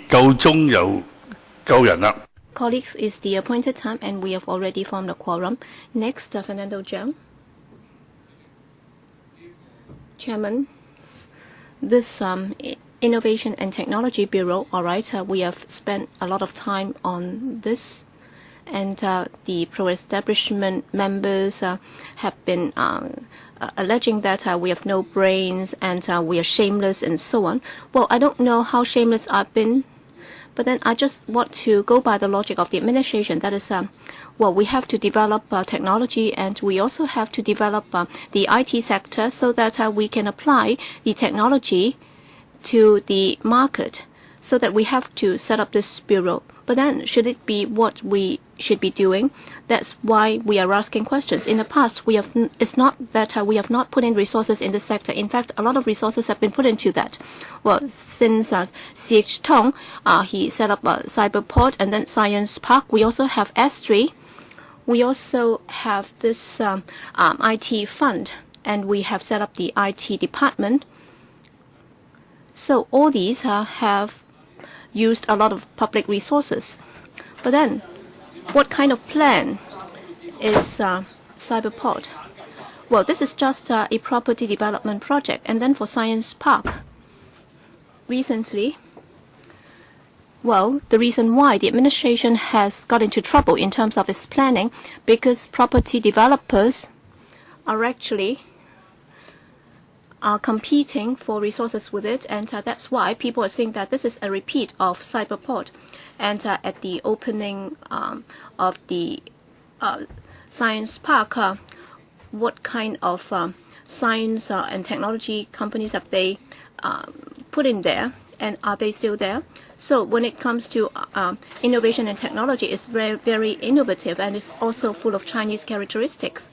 夠鐘又夠人啦。Colleagues, it's the appointed time and we have already formed a quorum. Next, Fernando Jiang. Chairman, this Innovation and Technology Bureau, all right, we have spent a lot of time on this, and the pro-establishment members have been alleging that we have no brains and we are shameless and so on. Well, I don't know how shameless I've been, but then I just want to go by the logic of the administration. That is, well, we have to develop technology, and we also have to develop the IT sector so that we can apply the technology to the market, so that we have to set up this bureau. But then, should it be what we should be doing? That's why we are asking questions. In the past, it's not that we have not put in resources in this sector. In fact, a lot of resources have been put into that. Well, since C.H. Tong, he set up a cyberport and then science park. We also have S3. We also have this IT fund, and we have set up the IT department. So all these have used a lot of public resources. But then, what kind of plan is Cyberport? Well, this is just a property development project. And then for Science Park, recently, well, the reason why the administration has got into trouble in terms of its planning, because property developers are actually competing for resources with it, and that's why people are saying that this is a repeat of Cyberport. And at the opening of the Science Park, what kind of science and technology companies have they put in there, and are they still there? So when it comes to innovation and technology, it's very, very innovative, and it's also full of Chinese characteristics.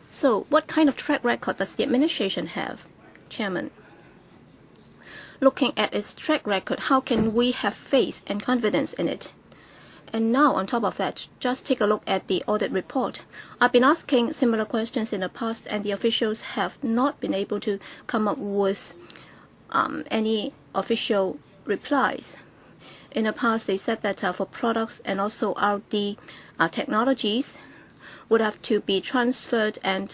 So what kind of track record does the administration have, Chairman? Looking at its track record, how can we have faith and confidence in it? And now, on top of that, just take a look at the audit report. I've been asking similar questions in the past, and the officials have not been able to come up with any official replies. In the past, they said that for products and also R&D technologies would have to be transferred and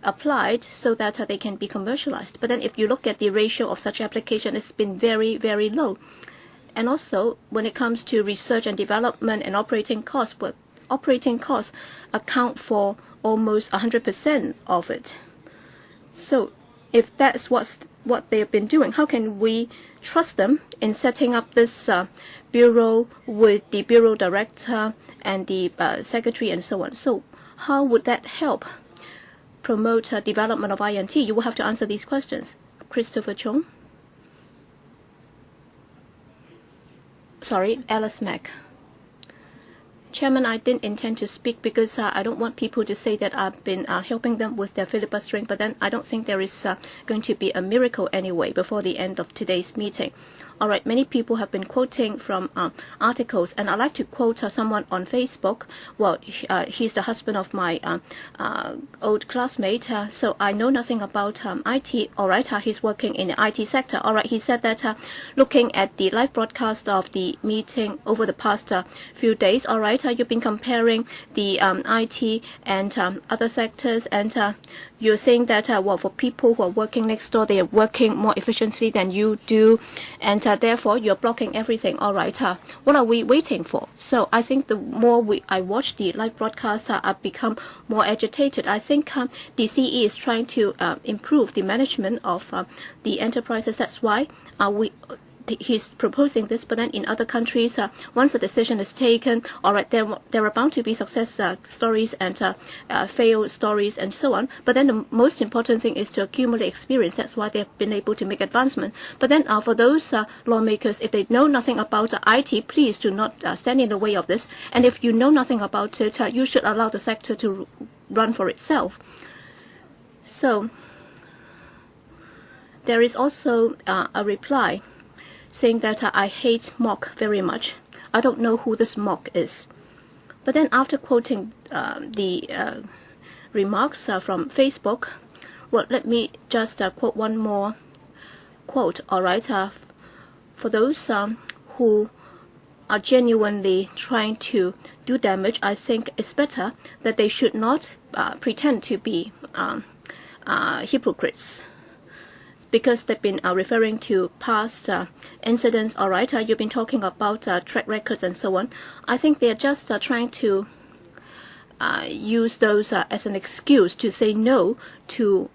applied so that they can be commercialized. But then if you look at the ratio of such application, it's been very, very low. And also, when it comes to research and development and operating costs, but operating costs account for almost 100% of it. So if that's what they've been doing, how can we trust them in setting up this bureau with the bureau director and the secretary and so on? So how would that help promote development of INT? You will have to answer these questions. Christopher Chung. Sorry, Alice Mack. Chairman, I didn't intend to speak because I don't want people to say that I've been helping them with their filibustering, but then I don't think there is going to be a miracle anyway before the end of today's meeting. All right, many people have been quoting from articles, and I'd like to quote someone on Facebook. Well, he's the husband of my old classmate, so I know nothing about IT. All right, he's working in the IT sector. All right, he said that looking at the live broadcast of the meeting over the past few days, all right, you've been comparing the IT and other sectors, and you're saying that, well, for people who are working next door, they are working more efficiently than you do, and therefore you're blocking everything. All right, what are we waiting for? So I think the more I watch the live broadcast, I've become more agitated. I think the CE is trying to improve the management of the enterprises. That's why he's proposing this, but then in other countries, once a decision is taken, all right, there are bound to be success stories and failed stories and so on. But then the most important thing is to accumulate experience. That's why they've been able to make advancement. But then for those lawmakers, if they know nothing about IT, please do not stand in the way of this. And if you know nothing about it, you should allow the sector to run for itself. So there is also a reply saying that I hate Mock very much. I don't know who this Mock is. But then after quoting the remarks from Facebook, well, let me just quote one more quote, all right, for those who are genuinely trying to do damage, I think it's better that they should not pretend to be hypocrites, because they've been referring to past incidents. All right, you've been talking about track records and so on. I think they're just trying to use those as an excuse to say no to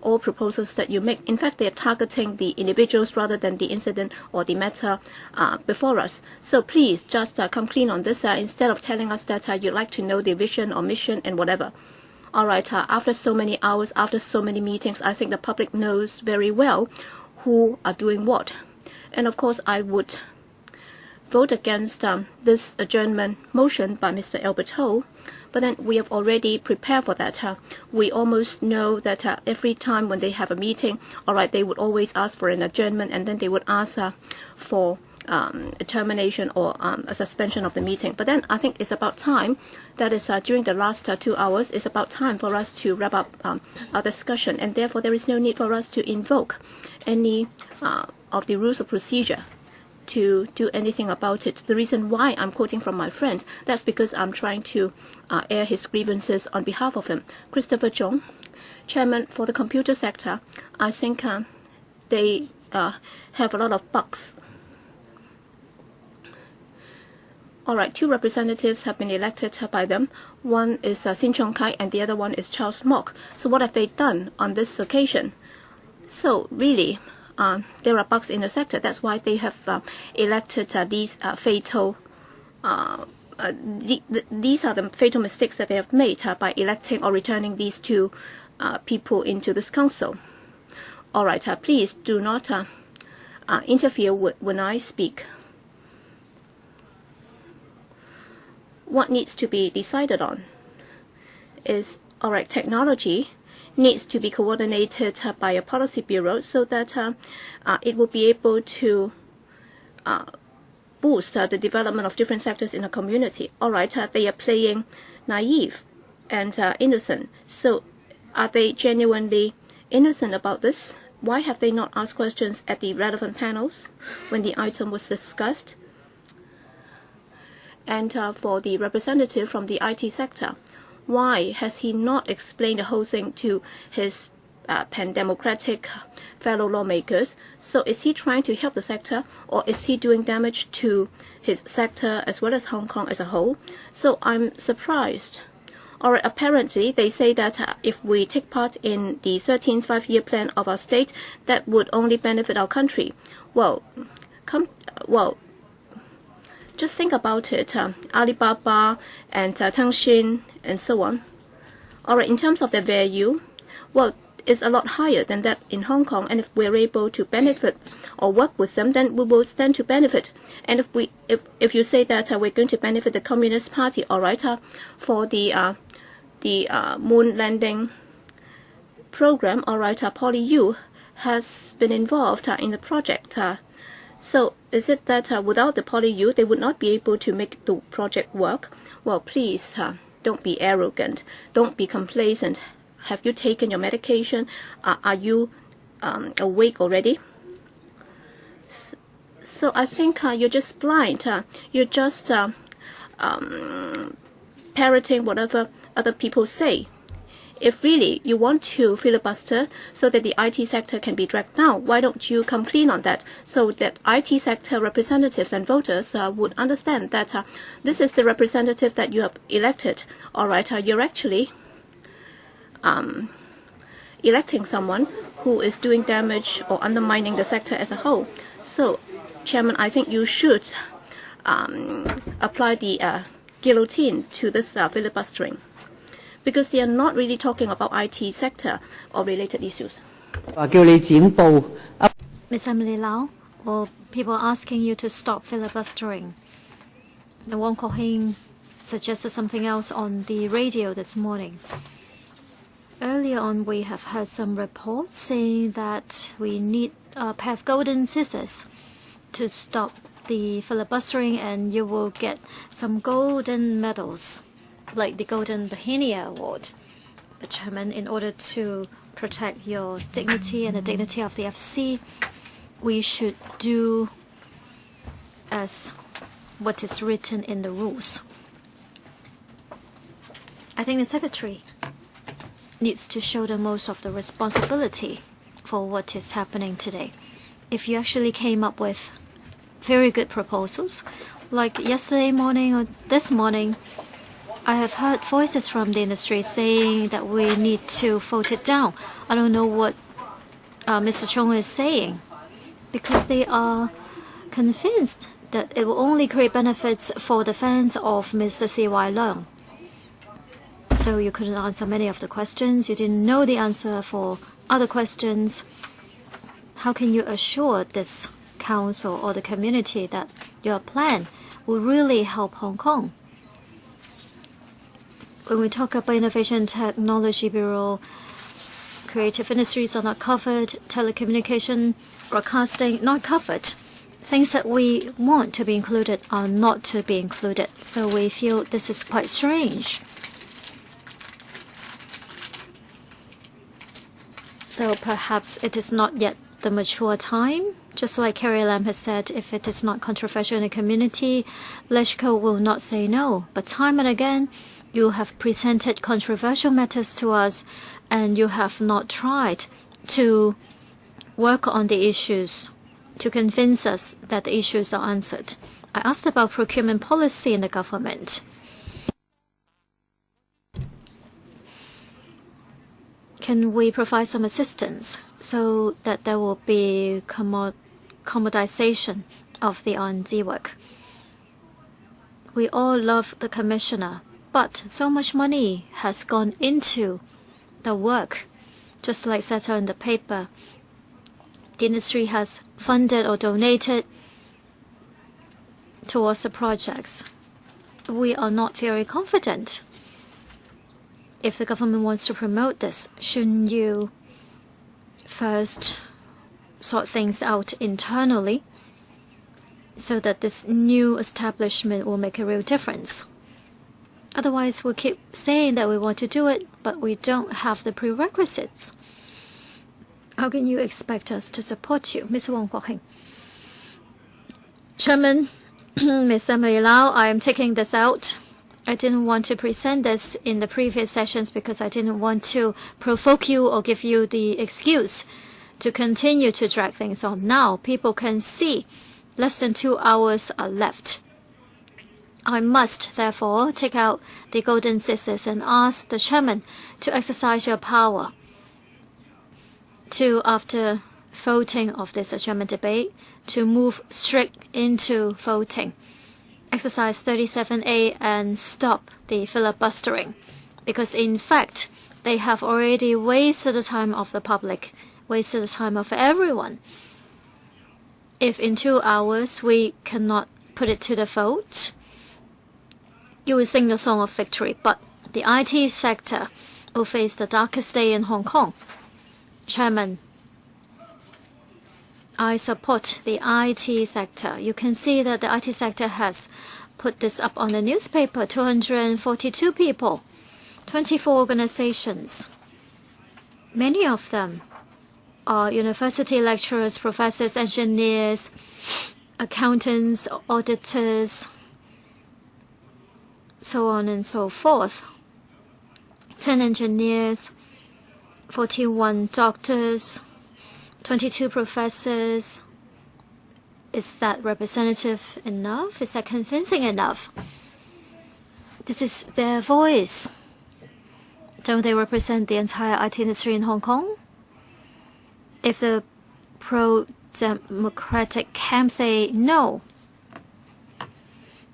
all proposals that you make. In fact, they're targeting the individuals rather than the incident or the matter before us. So please just come clean on this instead of telling us that you'd like to know the vision or mission and whatever. All right, after so many hours, after so many meetings, I think the public knows very well who are doing what. And of course, I would vote against this adjournment motion by Mr. Albert Ho. But then we have already prepared for that. We almost know that every time when they have a meeting, all right, they would always ask for an adjournment, and then they would ask for a termination or a suspension of the meeting. But then I think it's about time, that is during the last 2 hours, it's about time for us to wrap up our discussion, and therefore there is no need for us to invoke any of the rules of procedure to do anything about it. The reason why I'm quoting from my friend, that's because I'm trying to air his grievances on behalf of him. Christopher Chong, chairman for the computer sector, I think they have a lot of bugs. All right, 2 representatives have been elected by them. One is Sin Chung Kai and the other one is Charles Mok. So what have they done on this occasion? So really, there are bugs in the sector. That's why they have elected these fatal. These are the fatal mistakes that they have made by electing or returning these 2 people into this council. All right, please do not interfere when I speak. What needs to be decided on is, all right, technology needs to be coordinated by a policy bureau so that it will be able to boost the development of different sectors in a community. All right, they are playing naive and innocent. So are they genuinely innocent about this? Why have they not asked questions at the relevant panels when the item was discussed? And for the representative from the IT sector, why has he not explained the whole thing to his pan-democratic fellow lawmakers? So is he trying to help the sector, or is he doing damage to his sector as well as Hong Kong as a whole? So I'm surprised. Or apparently they say that if we take part in the 13th five-year plan of our state, that would only benefit our country. Well, just think about it. Alibaba and Tangshin and so on. All right, in terms of their value, well, it's a lot higher than that in Hong Kong. And if we're able to benefit or work with them, then we will stand to benefit. And if you say that we're going to benefit the Communist Party, all right, for the moon landing program, all right, PolyU has been involved in the project. So is it that without the PolyU, they would not be able to make the project work? Well, please, don't be arrogant. Don't be complacent. Have you taken your medication? Are you awake already? So I think you're just blind. You're just parroting whatever other people say. If really you want to filibuster so that the IT sector can be dragged down, why don't you come clean on that so that IT sector representatives and voters would understand that this is the representative that you have elected. All right, you're actually electing someone who is doing damage or undermining the sector as a whole. So, Chairman, I think you should apply the guillotine to this filibustering, because they are not really talking about IT sector or related issues. Ms. Emily Lau, or people asking you to stop filibustering. And Wong Kok Heng suggested something else on the radio this morning. Earlier on, we have heard some reports saying that we need a pair of golden scissors to stop the filibustering, and you will get some golden medals, like the Golden Bohemia Award. But Chairman, in order to protect your dignity and the dignity of the FC, we should do as what is written in the rules. I think the Secretary needs to show the most of the responsibility for what is happening today. If you actually came up with very good proposals, like yesterday morning or this morning, I have heard voices from the industry saying that we need to vote it down. I don't know what Mr. Chung is saying, because they are convinced that it will only create benefits for the fans of Mr. C.Y. Leung. So you couldn't answer many of the questions. You didn't know the answer for other questions. How can you assure this council or the community that your plan will really help Hong Kong? When we talk about Innovation Technology Bureau, creative industries are not covered, telecommunication, broadcasting not covered. Things that we want to be included are not to be included. So we feel this is quite strange. So perhaps it is not yet the mature time. Just like Carrie Lam has said, if it is not controversial in the community, LegCo will not say no. But time and again, you have presented controversial matters to us, and you have not tried to work on the issues to convince us that the issues are answered. I asked about procurement policy in the government. Can we provide some assistance so that there will be commoditization of the R&D work? We all love the commissioner, but so much money has gone into the work. Just like said in the paper, the industry has funded or donated towards the projects. We are not very confident. If the government wants to promote this, shouldn't you first sort things out internally so that this new establishment will make a real difference? Otherwise, we'll keep saying that we want to do it, but we don't have the prerequisites. How can you expect us to support you? Mr. Wong Kwok-hing. Chairman, Ms. Emily Lau, I am taking this out. I didn't want to present this in the previous sessions because I didn't want to provoke you or give you the excuse to continue to drag things on. Now, people can see less than 2 hours are left. I must, therefore, take out the golden scissors and ask the chairman to exercise your power to, after voting of this adjournment debate, to move straight into voting. Exercise 37A and stop the filibustering, because in fact they have already wasted the time of the public, wasted the time of everyone. If in 2 hours we cannot put it to the vote, you will sing the song of victory, but the IT sector will face the darkest day in Hong Kong. Chairman, I support the IT sector. You can see that the IT sector has put this up on the newspaper. 242 people, 24 organizations. Many of them are university lecturers, professors, engineers, accountants, auditors, so on and so forth. 10 engineers, 41 doctors, 22 professors. Is that representative enough? Is that convincing enough? This is their voice. Don't they represent the entire IT industry in Hong Kong? If the pro-democratic camp say no,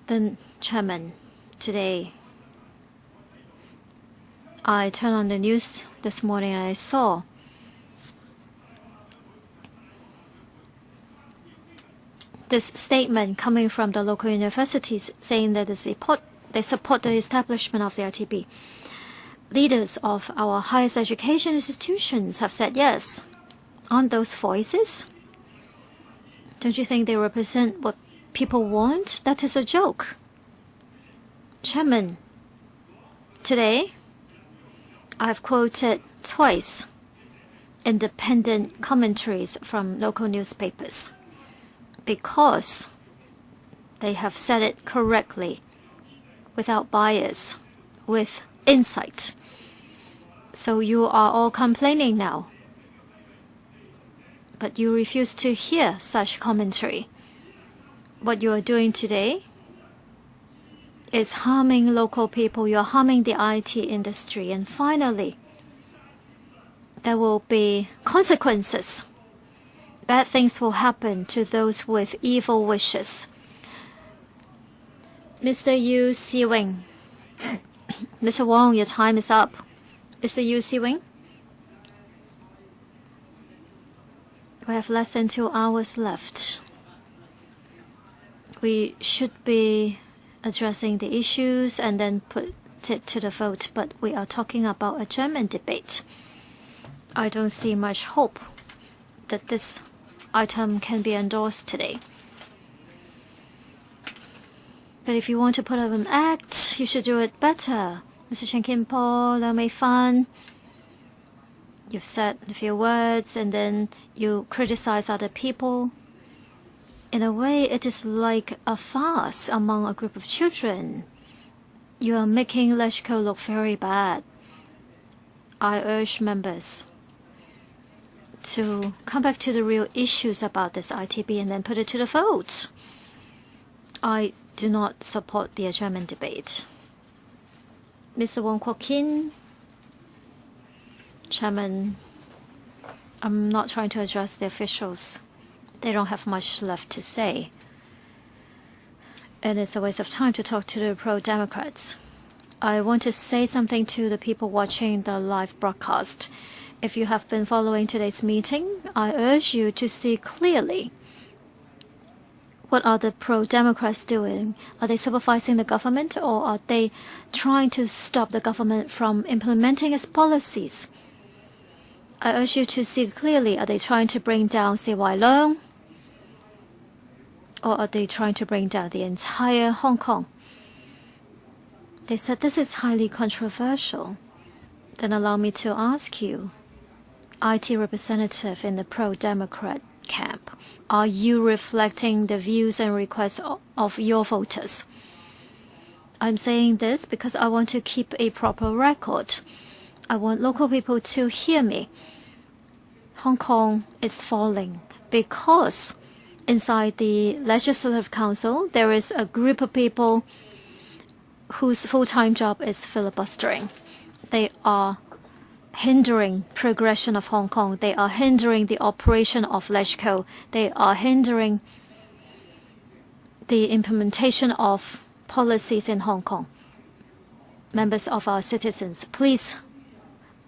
then, Chairman, today I turned on the news this morning and I saw this statement coming from the local universities saying that they support the establishment of the ITB. Leaders of our highest education institutions have said yes. Aren't those voices? Don't you think they represent what people want? That is a joke. Chairman, today I have quoted twice independent commentaries from local newspapers because They have said it correctly, without bias, with insight. So you are all complaining now. But you refuse to hear such commentary. What you are doing today is harming local people. You are harming the IT industry. And finally, there will be consequences. Bad things will happen to those with evil wishes. Mr. Yu Siwing. Mr. Wong, your time is up. Mr. Yu Siwing? We have less than 2 hours left. We should be addressing the issues and then put it to the vote, but we are talking about a German debate. I don't see much hope that this item can be endorsed today. But if you want to put up an act, you should do it better. Mr. Chen Kim-po, Liang Mei-fan, you've said a few words and then you criticize other people. In a way, it is like a farce among a group of children. You are making Leshko look very bad. I urge members to come back to the real issues about this ITB and then put it to the vote. I do not support the adjournment debate. Mr. Wong Kwok-kin, Chairman, I'm not trying to address the officials. They don't have much left to say. And it's a waste of time to talk to the pro-Democrats. I want to say something to the people watching the live broadcast. If you have been following today's meeting, I urge you to see clearly. What are the pro-Democrats doing? Are they supervising the government or are they trying to stop the government from implementing its policies? I urge you to see clearly. Are they trying to bring down CY Leung? Or are they trying to bring down the entire Hong Kong? They said this is highly controversial. Then allow me to ask you, IT representative in the pro-Democrat camp, are you reflecting the views and requests of your voters? I'm saying this because I want to keep a proper record. I want local people to hear me. Hong Kong is falling because inside the Legislative Council, there is a group of people whose full-time job is filibustering. They are hindering progression of Hong Kong. They are hindering the operation of LegCo. They are hindering the implementation of policies in Hong Kong. Members of our citizens, please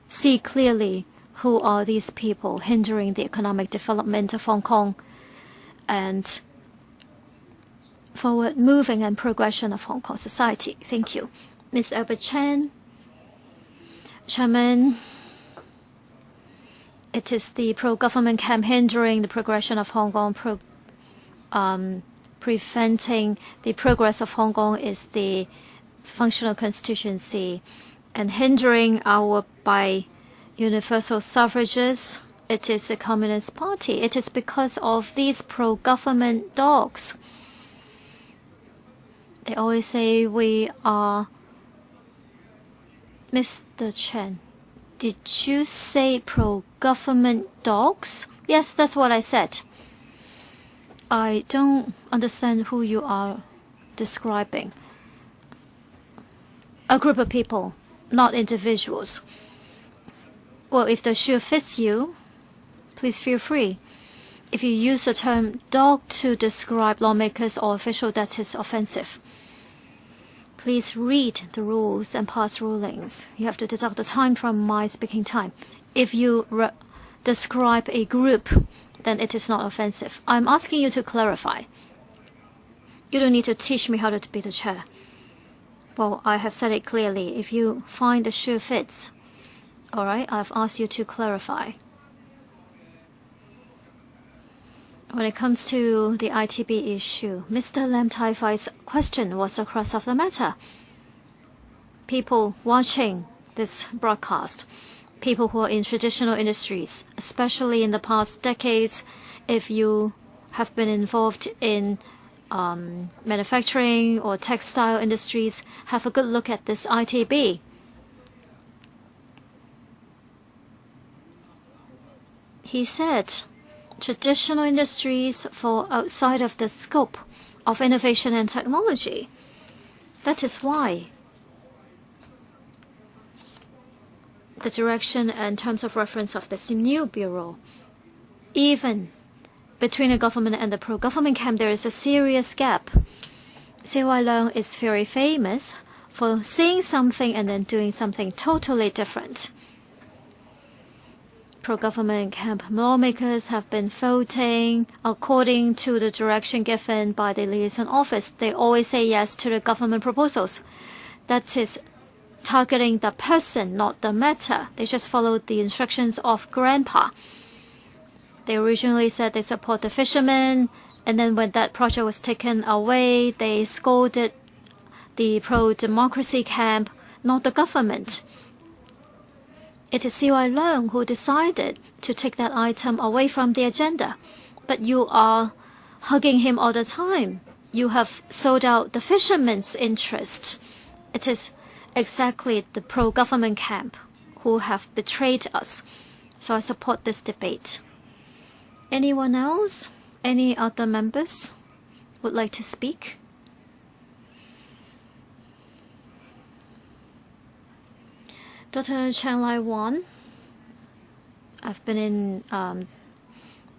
see clearly who are these people hindering the economic development of Hong Kong and forward moving and progression of Hong Kong society. Thank you. Ms. Albert Chen, Chairman, it is the pro-government camp hindering the progression of Hong Kong. Preventing the progress of Hong Kong is the functional constituency, and hindering our by universal suffrages, it is the Communist Party. It is because of these pro-government dogs. They always say we are... Mr. Chen, did you say pro-government dogs? Yes, that's what I said. I don't understand who you are describing. A group of people, not individuals. Well, if the shoe fits you, please feel free. If you use the term dog to describe lawmakers or officials, that is offensive. Please read the rules and pass rulings. You have to deduct the time from my speaking time. If you describe a group, then it is not offensive. I'm asking you to clarify. You don't need to teach me how to be the chair. Well, I have said it clearly. If you find the shoe fits, all right, I've asked you to clarify. When it comes to the ITB issue, Mr. Lam Tai-Fai's question was the crux of the matter. People watching this broadcast, people who are in traditional industries, especially in the past decades, if you have been involved in manufacturing or textile industries have a good look at this ITB. He said traditional industries fall outside of the scope of innovation and technology. That is why the direction and terms of reference of this new bureau, even between the government and the pro-government camp, there is a serious gap. CY Leung is very famous for saying something and then doing something totally different. Pro-government camp lawmakers have been voting according to the direction given by the liaison office. They always say yes to the government proposals. That is targeting the person, not the matter. They just followed the instructions of grandpa. They originally said they support the fishermen, and then when that project was taken away, they scolded the pro-democracy camp, not the government. It is CY Leung who decided to take that item away from the agenda. But you are hugging him all the time. You have sold out the fishermen's interest. It is exactly the pro-government camp who have betrayed us. So I support this debate. Anyone else? Any other members would like to speak? Dr. Chang Lai Wan, I've been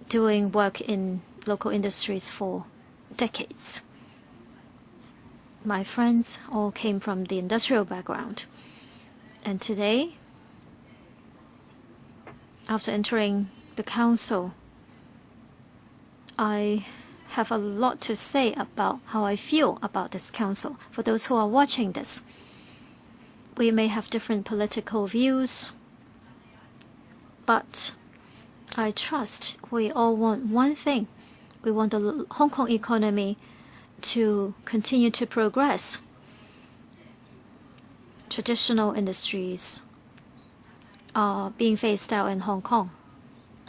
doing work in local industries for decades. My friends all came from the industrial background. And today, after entering the council, I have a lot to say about how I feel about this council. For those who are watching this, we may have different political views, but I trust we all want one thing. We want the Hong Kong economy to continue to progress. Traditional industries are being phased out in Hong Kong.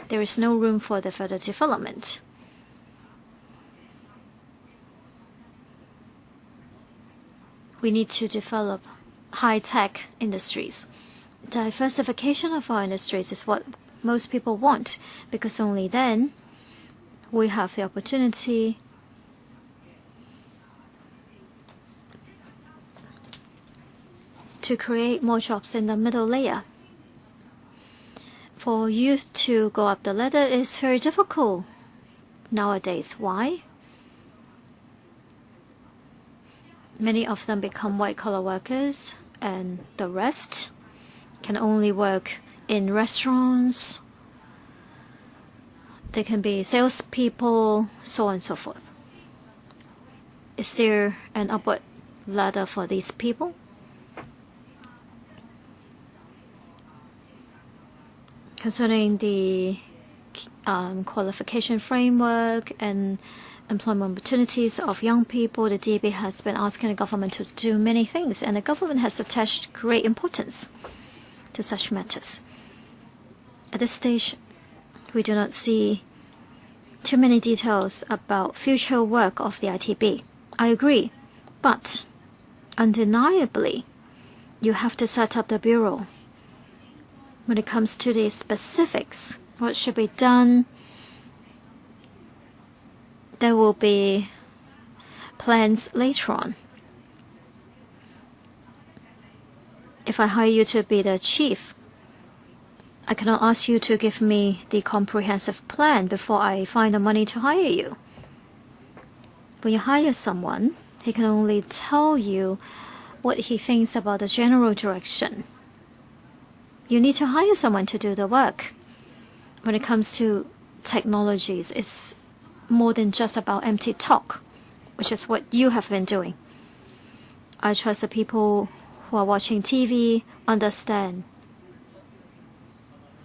There is no room for the further development. We need to develop high-tech industries. Diversification of our industries is what most people want, because only then we have the opportunity to create more jobs in the middle layer. For youth to go up the ladder is very difficult nowadays. Why? Many of them become white-collar workers, and the rest can only work in restaurants. They can be salespeople, so on and so forth. Is there an upward ladder for these people? Concerning the qualification framework and employment opportunities of young people, the DAB has been asking the government to do many things, and the government has attached great importance to such matters. At this stage, we do not see too many details about future work of the ITB. I agree, but undeniably, you have to set up the bureau. When it comes to the specifics, what should be done, there will be plans later on. If I hire you to be the chief, I cannot ask you to give me the comprehensive plan before I find the money to hire you. When you hire someone, he can only tell you what he thinks about the general direction. You need to hire someone to do the work. When it comes to technologies, it's more than just about empty talk, which is what you have been doing. I trust the people who are watching TV understand.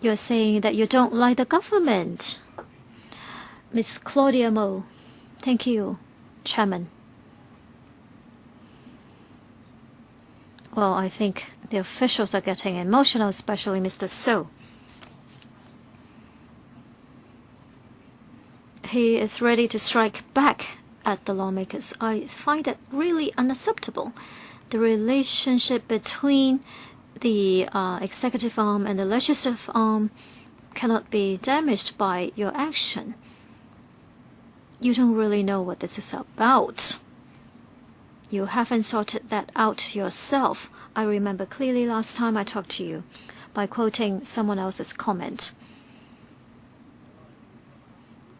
You're saying that you don't like the government. Miss Claudia Mo. Thank you, Chairman. Well, I think the officials are getting emotional, especially Mr. So. He is ready to strike back at the lawmakers. I find that really unacceptable. The relationship between the executive arm and the legislative arm cannot be damaged by your action. You don't really know what this is about. You haven't sorted that out yourself. I remember clearly last time I talked to you by quoting someone else's comment.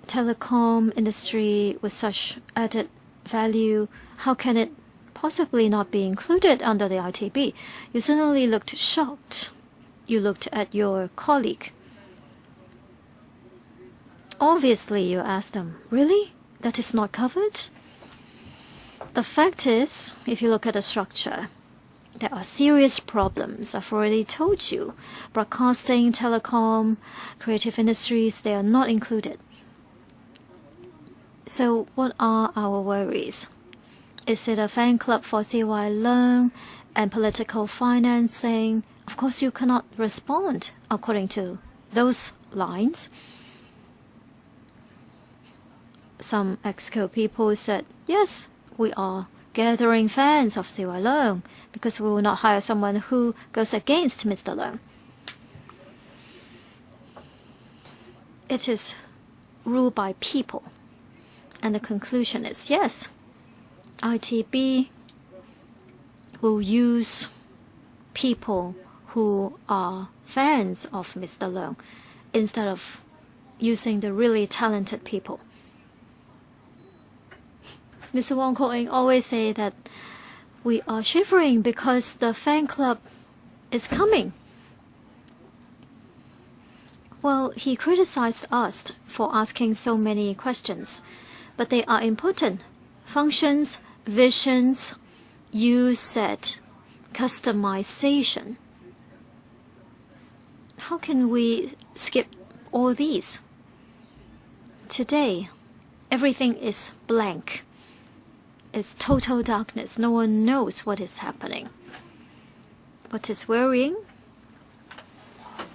Telecom industry with such added value, how can it possibly not be included under the ITB? You suddenly looked shocked. You looked at your colleague. Obviously, you asked them, really? That is not covered? The fact is, if you look at the structure, there are serious problems. I've already told you. Broadcasting, telecom, creative industries, they are not included. So what are our worries? Is it a fan club for CY Leung and political financing? Of course, you cannot respond according to those lines. Some EXCO people said, yes, we are gathering fans of CY Leung because we will not hire someone who goes against Mr. Leung. It is ruled by people. And the conclusion is, yes, ITB will use people who are fans of Mr. Leung instead of using the really talented people. Mr. Wong Kok-ing always say that we are shivering because the fan club is coming. Well, he criticized us for asking so many questions, but they are important. Functions, visions, you said customization. How can we skip all these? Today, everything is blank. It's total darkness. No one knows what is happening. What is worrying?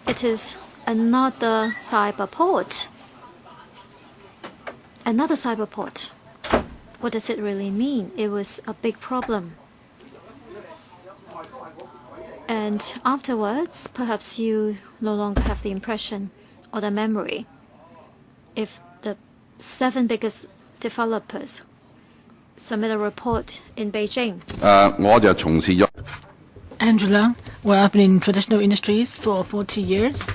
It is another cyberport. Another cyberport. What does it really mean? It was a big problem. And afterwards, perhaps you no longer have the impression or the memory. If the 7 biggest developers submit a report in Beijing. Angela, well, I've been in traditional industries for 40 years.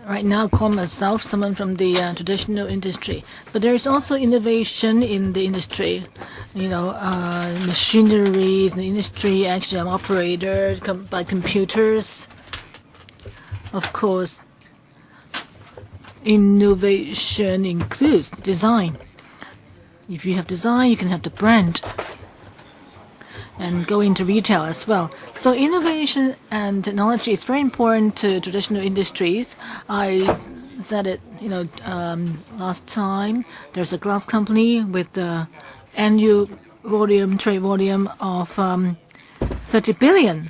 Right now, I call myself someone from the traditional industry. But there is also innovation in the industry. You know, machineries in the industry. Actually, I'm operated by computers. Of course, innovation includes design. If you have design, you can have the brand and go into retail as well. So innovation and technology is very important to traditional industries. I said it, last time. There's a glass company with the annual trade volume of 30 billion.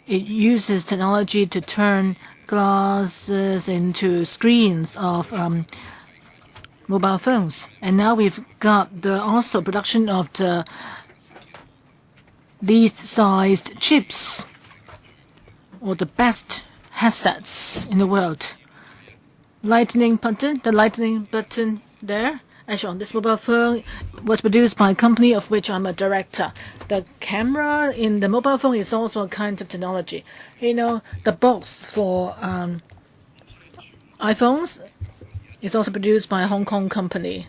It uses technology to turn glasses into screens of mobile phones. And now we've got the also production of the least-sized chips, or the best headsets in the world. The lightning button there, actually on this mobile phone, was produced by a company of which I'm a director. The camera in the mobile phone is also a kind of technology. The box for iPhones is also produced by a Hong Kong company.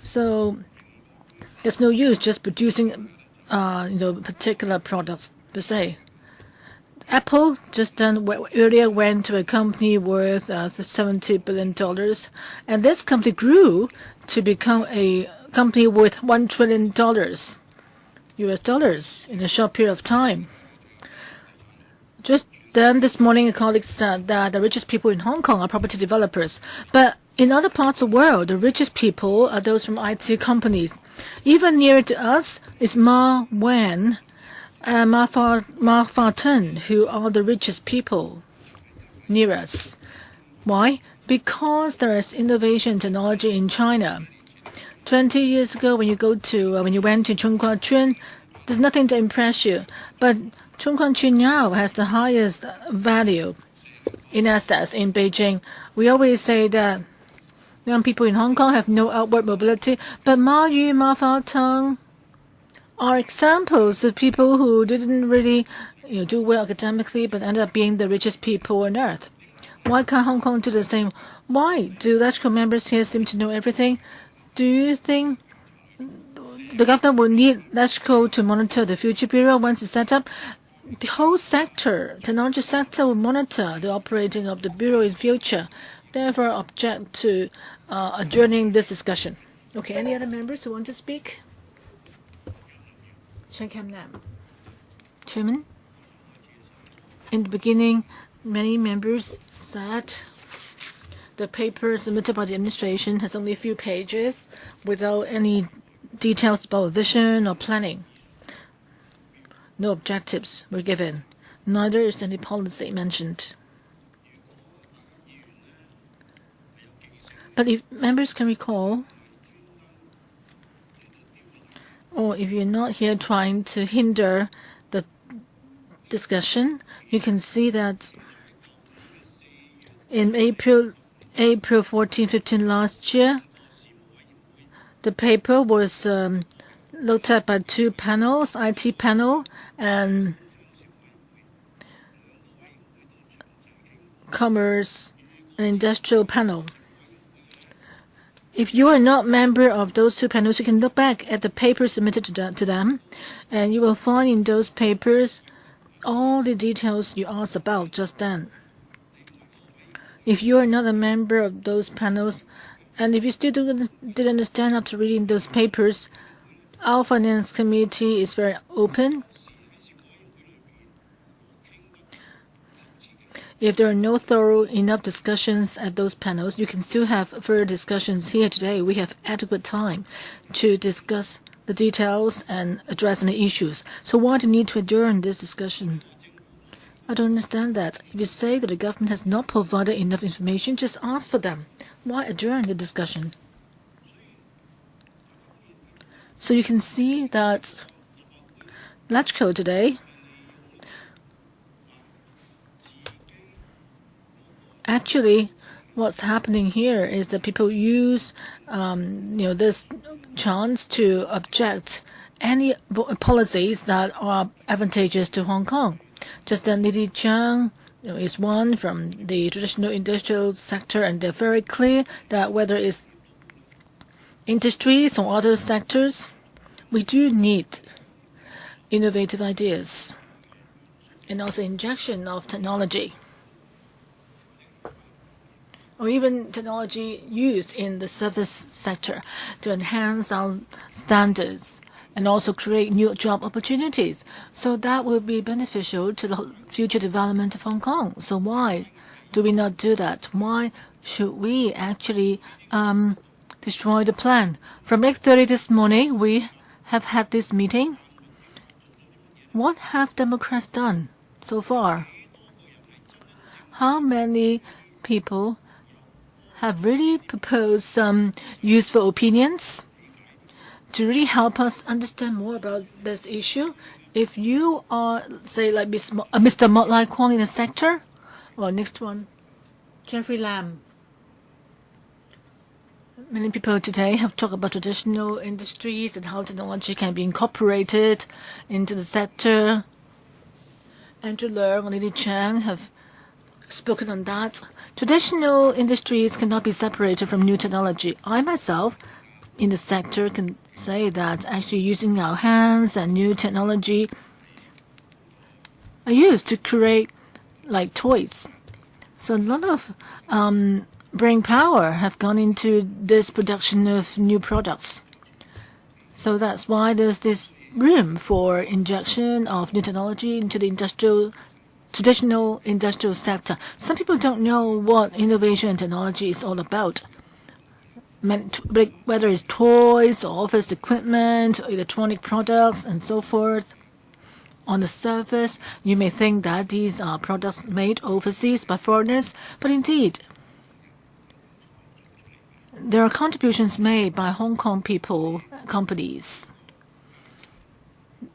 So there's no use just producing particular products per se. Apple just earlier went to a company worth $70 billion, and this company grew to become a company worth $1 trillion US dollars in a short period of time. Just then this morning, a colleague said that the richest people in Hong Kong are property developers, but in other parts of the world, the richest people are those from IT companies. Even nearer to us is Ma Wen and Ma Fa-Tung, who are the richest people near us. Why? Because there is innovation technology in China. 20 years ago, when you went to Chung Kwan Chun, there's nothing to impress you. But Chung Kwan Chun now has the highest value in assets in Beijing. We always say that young people in Hong Kong have no outward mobility, but Ma Yu, Ma Fao-tung are examples of people who didn't really do well academically, but ended up being the richest people on earth. Why can't Hong Kong do the same? Why do LegCo members here seem to know everything? Do you think the government will need LegCo to monitor the Future Bureau once it's set up? The whole sector, technology sector, will monitor the operating of the Bureau in future. Therefore, object to adjourning this discussion. Okay, any other members who want to speak? Chairman, in the beginning, many members said the paper submitted by the administration has only a few pages without any details about vision or planning. No objectives were given. Neither is any policy mentioned. But if members can recall, or if you're not here trying to hinder the discussion, you can see that in April 14, 15 last year, the paper was looked at by two panels, IT panel and Commerce and Industrial panel. If you are not member of those two panels, you can look back at the papers submitted to them, and you will find in those papers all the details you asked about just then. If you are not a member of those panels, and if you still didn't understand after reading those papers, our Finance Committee is very open. If there are no thorough enough discussions at those panels, you can still have further discussions here today. We have adequate time to discuss the details and address any issues. So why the need to adjourn this discussion? I don't understand that. If you say that the government has not provided enough information, just ask for them. Why adjourn the discussion? So you can see that LegCo today actually what's happening here is that people use this chance to object any policies that are advantageous to Hong Kong. Just then Lily Chang is one from the traditional industrial sector, and they're very clear that whether it's industries or other sectors, we do need innovative ideas and also injection of technology, or even technology used in the service sector to enhance our standards and also create new job opportunities. So that will be beneficial to the future development of Hong Kong. So why do we not do that? Why should we actually destroy the plan? From 8:30 this morning, we have had this meeting. What have Democrats done so far? How many people have really proposed some useful opinions to really help us understand more about this issue? If you are, say, like Mr. Mok Lai Kwong in the sector, or next one, Jeffrey Lam. Many people today have talked about traditional industries and how technology can be incorporated into the sector. Andrew Leung and Lily Chang have spoken on that. Traditional industries cannot be separated from new technology. I myself, in the sector, can say that actually using our hands and new technology are used to create like toys. So a lot of brain power have gone into this production of new products. So that's why there's this room for injection of new technology into the traditional industrial sector. Some people don't know what innovation and technology is all about. Whether it's toys or office equipment, or electronic products, and so forth. On the surface, you may think that these are products made overseas by foreigners, but indeed, there are contributions made by Hong Kong people, companies.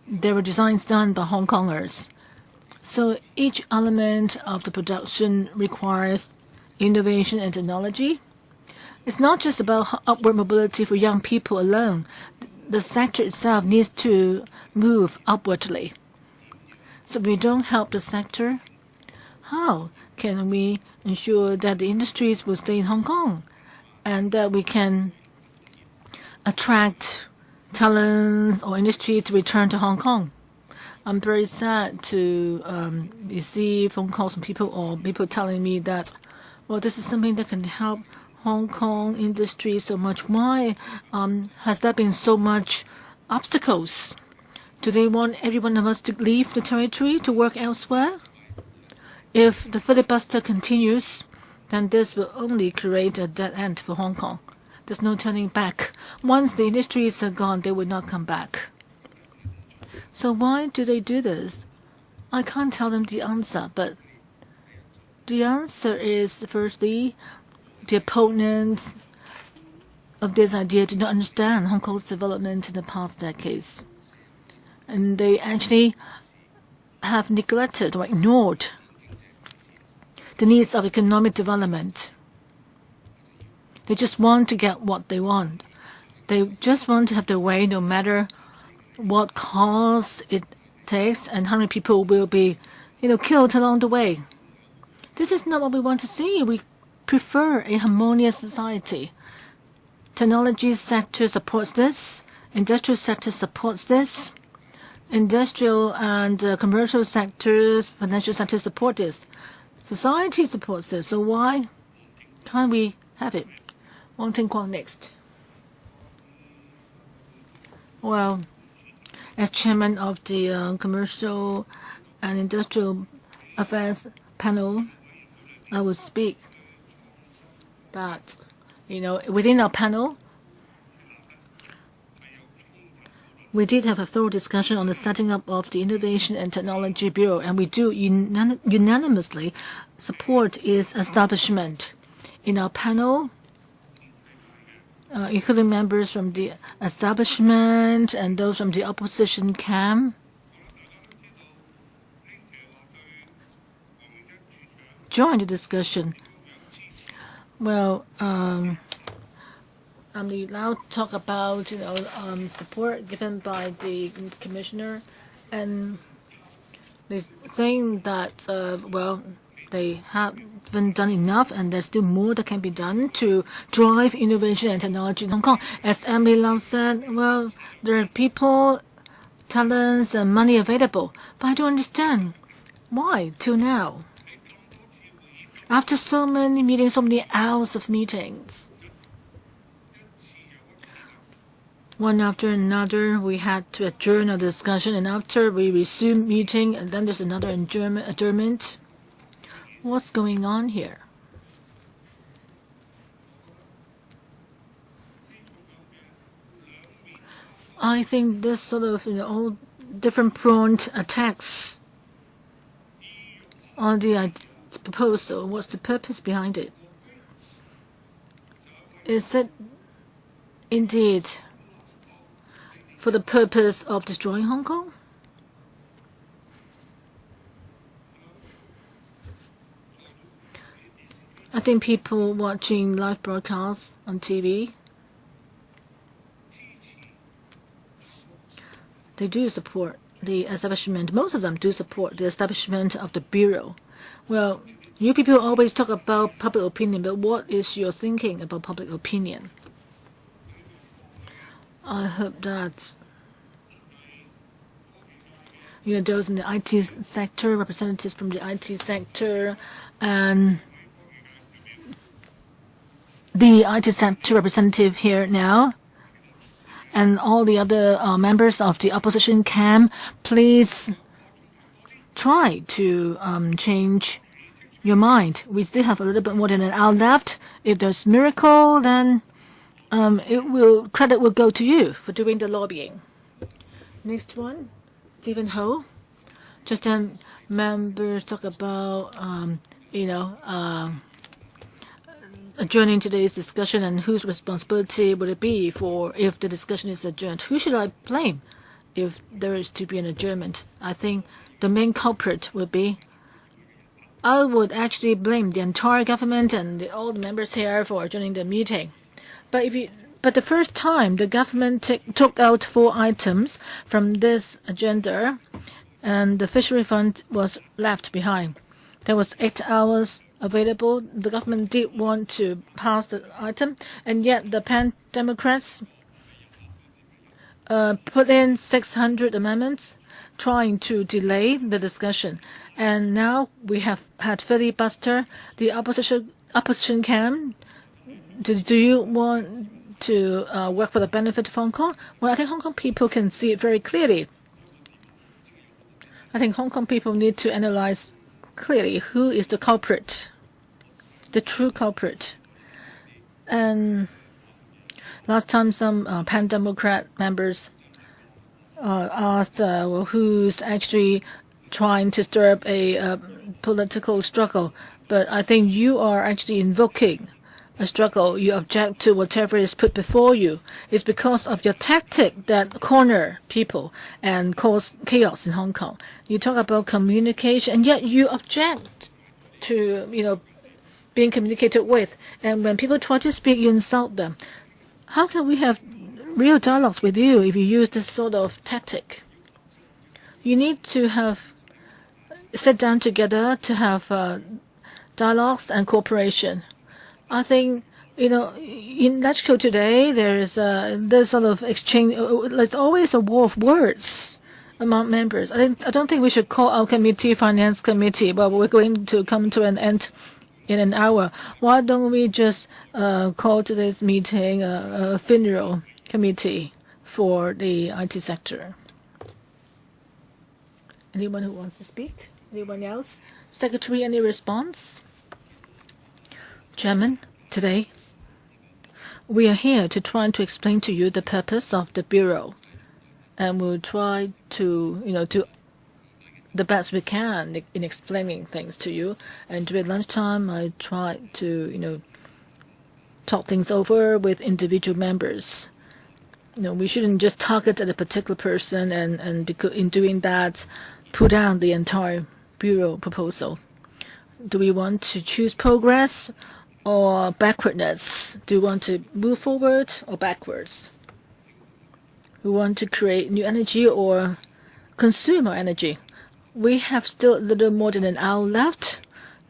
There were designs done by Hong Kongers. So each element of the production requires innovation and technology. It's not just about upward mobility for young people alone. The sector itself needs to move upwardly. So if we don't help the sector, how can we ensure that the industries will stay in Hong Kong and that we can attract talents or industry to return to Hong Kong? I'm very sad to receive phone calls from people or people telling me that, well, this is something that can help Hong Kong industry so much. Why has there been so much obstacles? Do they want every one of us to leave the territory to work elsewhere? If the filibuster continues, then this will only create a dead end for Hong Kong. There's no turning back. Once the industries are gone, they will not come back. So why do they do this? I can't tell them the answer, but the answer is, firstly, the opponents of this idea do not understand Hong Kong's development in the past decades. And they actually have neglected or ignored the needs of economic development. They just want to get what they want. They just want to have their way no matter what cost it takes and how many people will be, killed along the way. This is not what we want to see. We prefer a harmonious society. Technology sector supports this. Industrial sector supports this. Industrial and commercial sectors, financial sectors support this. Society supports this. So why can't we have it? Wang Ting-Kwang next. Well, as chairman of the Commercial and Industrial Affairs panel, I will speak that, within our panel, we did have a thorough discussion on the setting up of the Innovation and Technology Bureau, and we do unanimously support its establishment. In our panel, including members from the establishment and those from the opposition camp, joined the discussion. Well, I'm allowed to talk about support given by the commissioner, and they think that they haven't done enough, and there's still more that can be done to drive innovation and technology in Hong Kong. As Emily Lau said, well, there are people, talents, and money available, but I don't understand why till now. After so many meetings, so many hours of meetings, one after another, we had to adjourn our discussion, and after we resume meeting, and then there's another adjournment. What's going on here? I think this sort of all different pronged attacks on the proposal. What's the purpose behind it? Is it indeed for the purpose of destroying Hong Kong? I think people watching live broadcasts on TV, they do support the establishment. Most of them do support the establishment of the Bureau. Well, you people always talk about public opinion, but what is your thinking about public opinion? I hope that those in the IT sector, representatives from the IT sector, and the IT sector representative here now, and all the other members of the opposition camp, please try to change your mind. We still have a little bit more than an hour left. If there's miracle, then credit will go to you for doing the lobbying. Next one, Stephen Ho. Just members talk about adjourning today's discussion, and whose responsibility would it be for if the discussion is adjourned? Who should I blame if there is to be an adjournment? I think the main culprit would be, I would actually blame the entire government and all the members here for adjourning the meeting. But the first time the government took out 4 items from this agenda, and the fishery fund was left behind. There was 8 hours available. The government did want to pass the item, and yet the Pan Democrats put in 600 amendments trying to delay the discussion. And now we have had filibuster. The opposition camp. Do you want to work for the benefit of Hong Kong? Well, I think Hong Kong people can see it very clearly. I think Hong Kong people need to analyze clearly who is the culprit, the true culprit. And last time some Pan Democrat members asked, well, who's actually trying to stir up a political struggle. But I think you are actually invoking a struggle. You object to whatever is put before you. It's because of your tactic that corner people and cause chaos in Hong Kong. You talk about communication, and yet you object to, being communicated with. And when people try to speak, you insult them. How can we have real dialogues with you if you use this sort of tactic? You need to sit down together to have dialogues and cooperation. I think, in LegCo today, there's sort of exchange. There's always a war of words among members. I don't think we should call our committee Finance Committee, but we're going to come to an end in an hour. Why don't we just call today's meeting a funeral committee for the IT sector? Anyone who wants to speak? Anyone else? Secretary, any response? Chairman, today we are here to try to explain to you the purpose of the Bureau, and we'll try to, do the best we can in explaining things to you. And during lunchtime, I try to, talk things over with individual members. We shouldn't just target at a particular person and because in doing that, put down the entire Bureau proposal. Do we want to choose progress or backwardness? Do we want to move forward or backwards? We want to create new energy or consume our energy. We have still a little more than an hour left,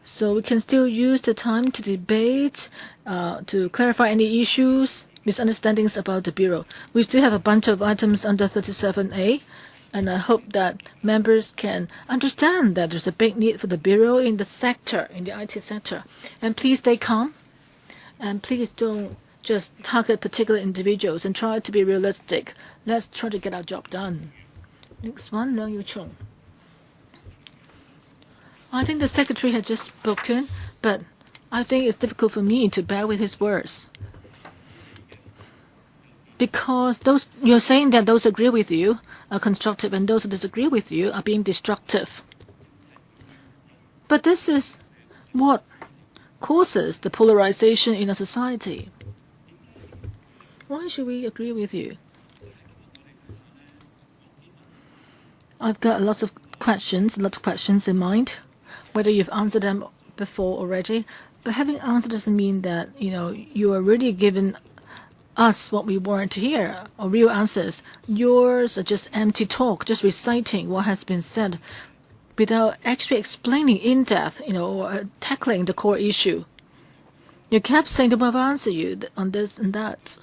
so we can still use the time to debate, to clarify any issues, misunderstandings about the Bureau. We still have a bunch of items under 37A, and I hope that members can understand that there's a big need for the Bureau in the sector, in the IT sector. And please stay calm, and please don't just target particular individuals, and try to be realistic. Let's try to get our job done. Next one, Leung Yu Chung. I think the Secretary had just spoken, but I think it's difficult for me to bear with his words. Because you're saying that those who agree with you are constructive and those who disagree with you are being destructive. But this is what causes the polarization in a society. Why should we agree with you? I've got lots of questions in mind, whether you've answered them before already. But having answered doesn't mean that, you are really giving us what we want to hear, or real answers. Yours are just empty talk, just reciting what has been said without actually explaining in depth, or tackling the core issue. You kept saying that we'll answer you on this and that.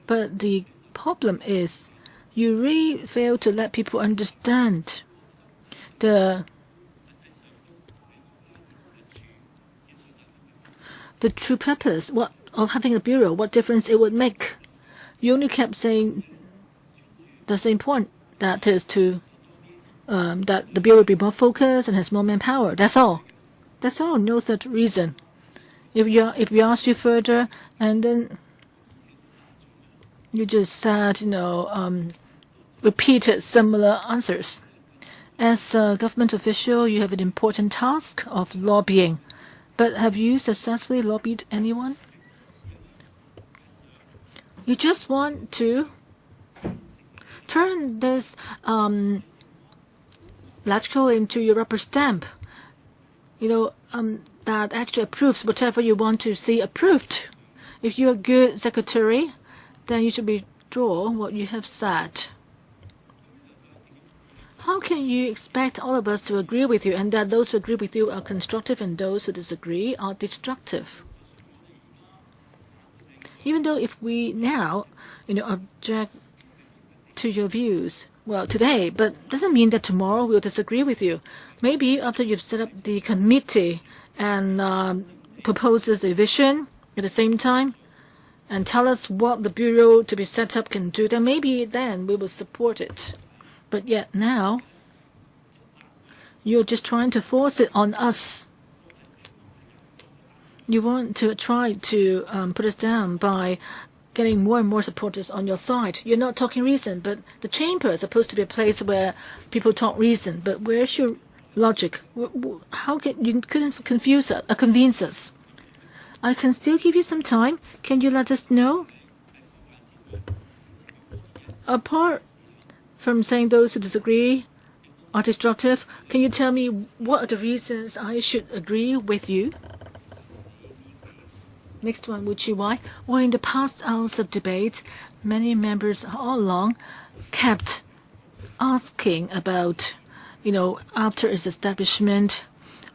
But the problem is you really fail to let people understand the true purpose of having a Bureau, what difference it would make. You only kept saying the same point, that is to that the Bureau will be more focused and has more manpower. That's all. That's all. No third reason. If we ask you further, and then you just said, repeated similar answers. As a government official, you have an important task of lobbying. But have you successfully lobbied anyone? You just want to turn this electrical into your rubber stamp, that actually approves whatever you want to see approved. If you're a good secretary, then you should withdraw what you have said. How can you expect all of us to agree with you and that those who agree with you are constructive and those who disagree are destructive? Even though if we now, object to your views, well, today, but doesn't mean that tomorrow we'll disagree with you. Maybe after you've set up the committee and proposes a vision at the same time and tell us what the Bureau to be set up can do, then maybe then we will support it. But yet now, you're just trying to force it on us. You want to try to put us down by getting more and more supporters on your side. You're not talking reason, but the chamber is supposed to be a place where people talk reason. But where's your logic? How can you couldn't convince us? I can still give you some time. Can you let us know? Apart from saying those who disagree are destructive, can you tell me what are the reasons I should agree with you? Next one, Wu Chi-wai. Well, in the past hours of debate, many members all along kept asking about, after its establishment,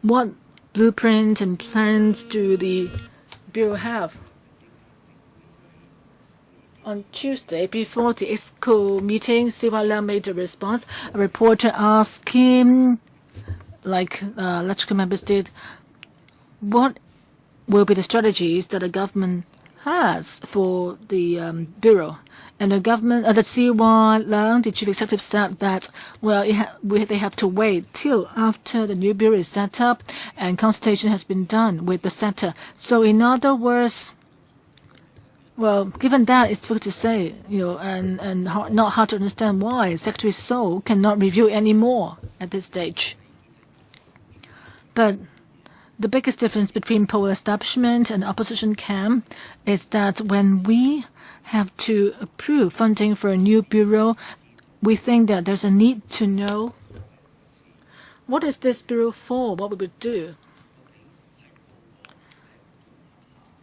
what blueprint and plans do the Bureau have? On Tuesday, before the ESCO meeting, Siwa Liang made a response. A reporter asked him, like electrical members did, what will be the strategies that the government has for the Bureau. And the government, the Siwa Liang, the chief executive, said that, well, they have to wait till after the new Bureau is set up and consultation has been done with the sector. So in other words, well, given that, it's difficult to say, and not hard to understand why Secretary So cannot review anymore at this stage. But the biggest difference between pro-establishment and opposition camp is that when we have to approve funding for a new bureau, we think that there's a need to know what is this bureau for, what we would do.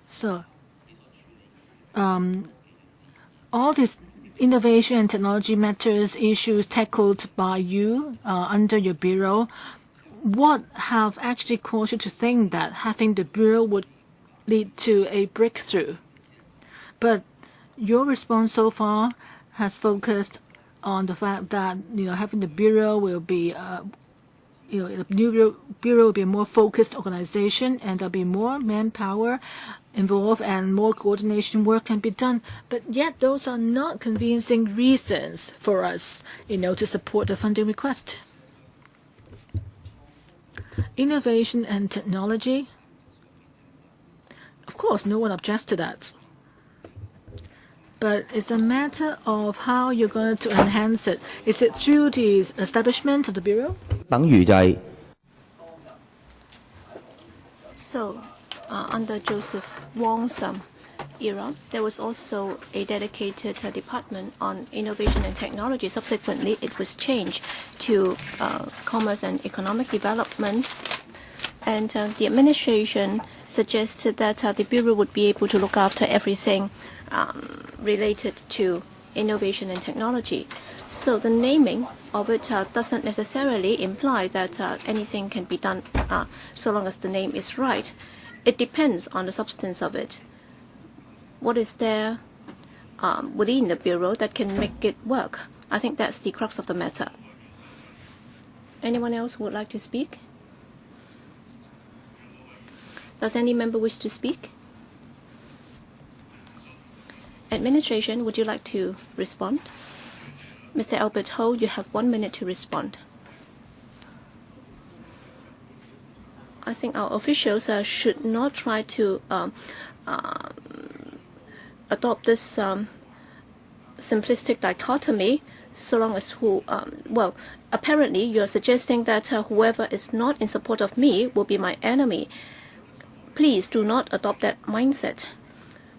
So, all these innovation and technology matters, issues tackled by you under your bureau, what have actually caused you to think that having the bureau would lead to a breakthrough? But your response so far has focused on the fact that having the bureau will be the new bureau will be a more focused organization and there'll be more manpower involved and more coordination work can be done. But yet those are not convincing reasons for us, to support the funding request. Innovation and technology, of course, no one objects to that. But it's a matter of how you're going to enhance it. Is it through the establishment of the Bureau? So, under Joseph Wong's era, there was also a dedicated department on innovation and technology. Subsequently, it was changed to commerce and economic development. And the administration suggested that the Bureau would be able to look after everything related to innovation and technology. So the naming of it doesn't necessarily imply that anything can be done so long as the name is right. It depends on the substance of it. What is there within the Bureau that can make it work? I think that's the crux of the matter. Anyone else who would like to speak? Does any member wish to speak? Administration, would you like to respond? Mr. Albert Ho, you have 1 minute to respond. I think our officials should not try to adopt this simplistic dichotomy so long as well, apparently you're suggesting that whoever is not in support of me will be my enemy. Please do not adopt that mindset.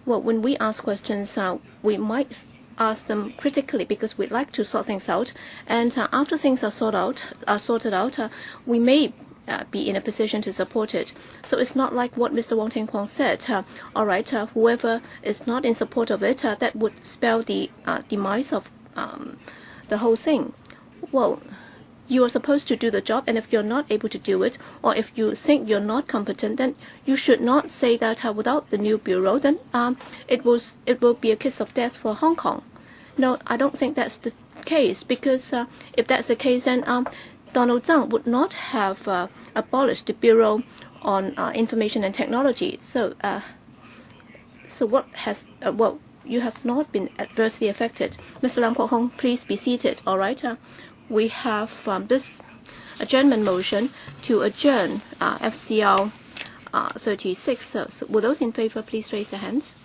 Well, when we ask questions, we might ask them critically because we'd like to sort things out. And after things are sorted out, we may be in a position to support it. So it's not like what Mr. Wong Ting Kwong said. All right, whoever is not in support of it, that would spell the demise of the whole thing. Well, you are supposed to do the job, and if you're not able to do it, or if you think you're not competent, then you should not say that without the new bureau, then it will be a kiss of death for Hong Kong. No, I don't think that's the case, because if that's the case, then Donald Tsang would not have abolished the Bureau on Information and Technology. So what has well, you have not been adversely affected. Mr. Lam Kwok Hong, please be seated. All right. We have this adjournment motion to adjourn FCR 36. So will those in favor please raise their hands?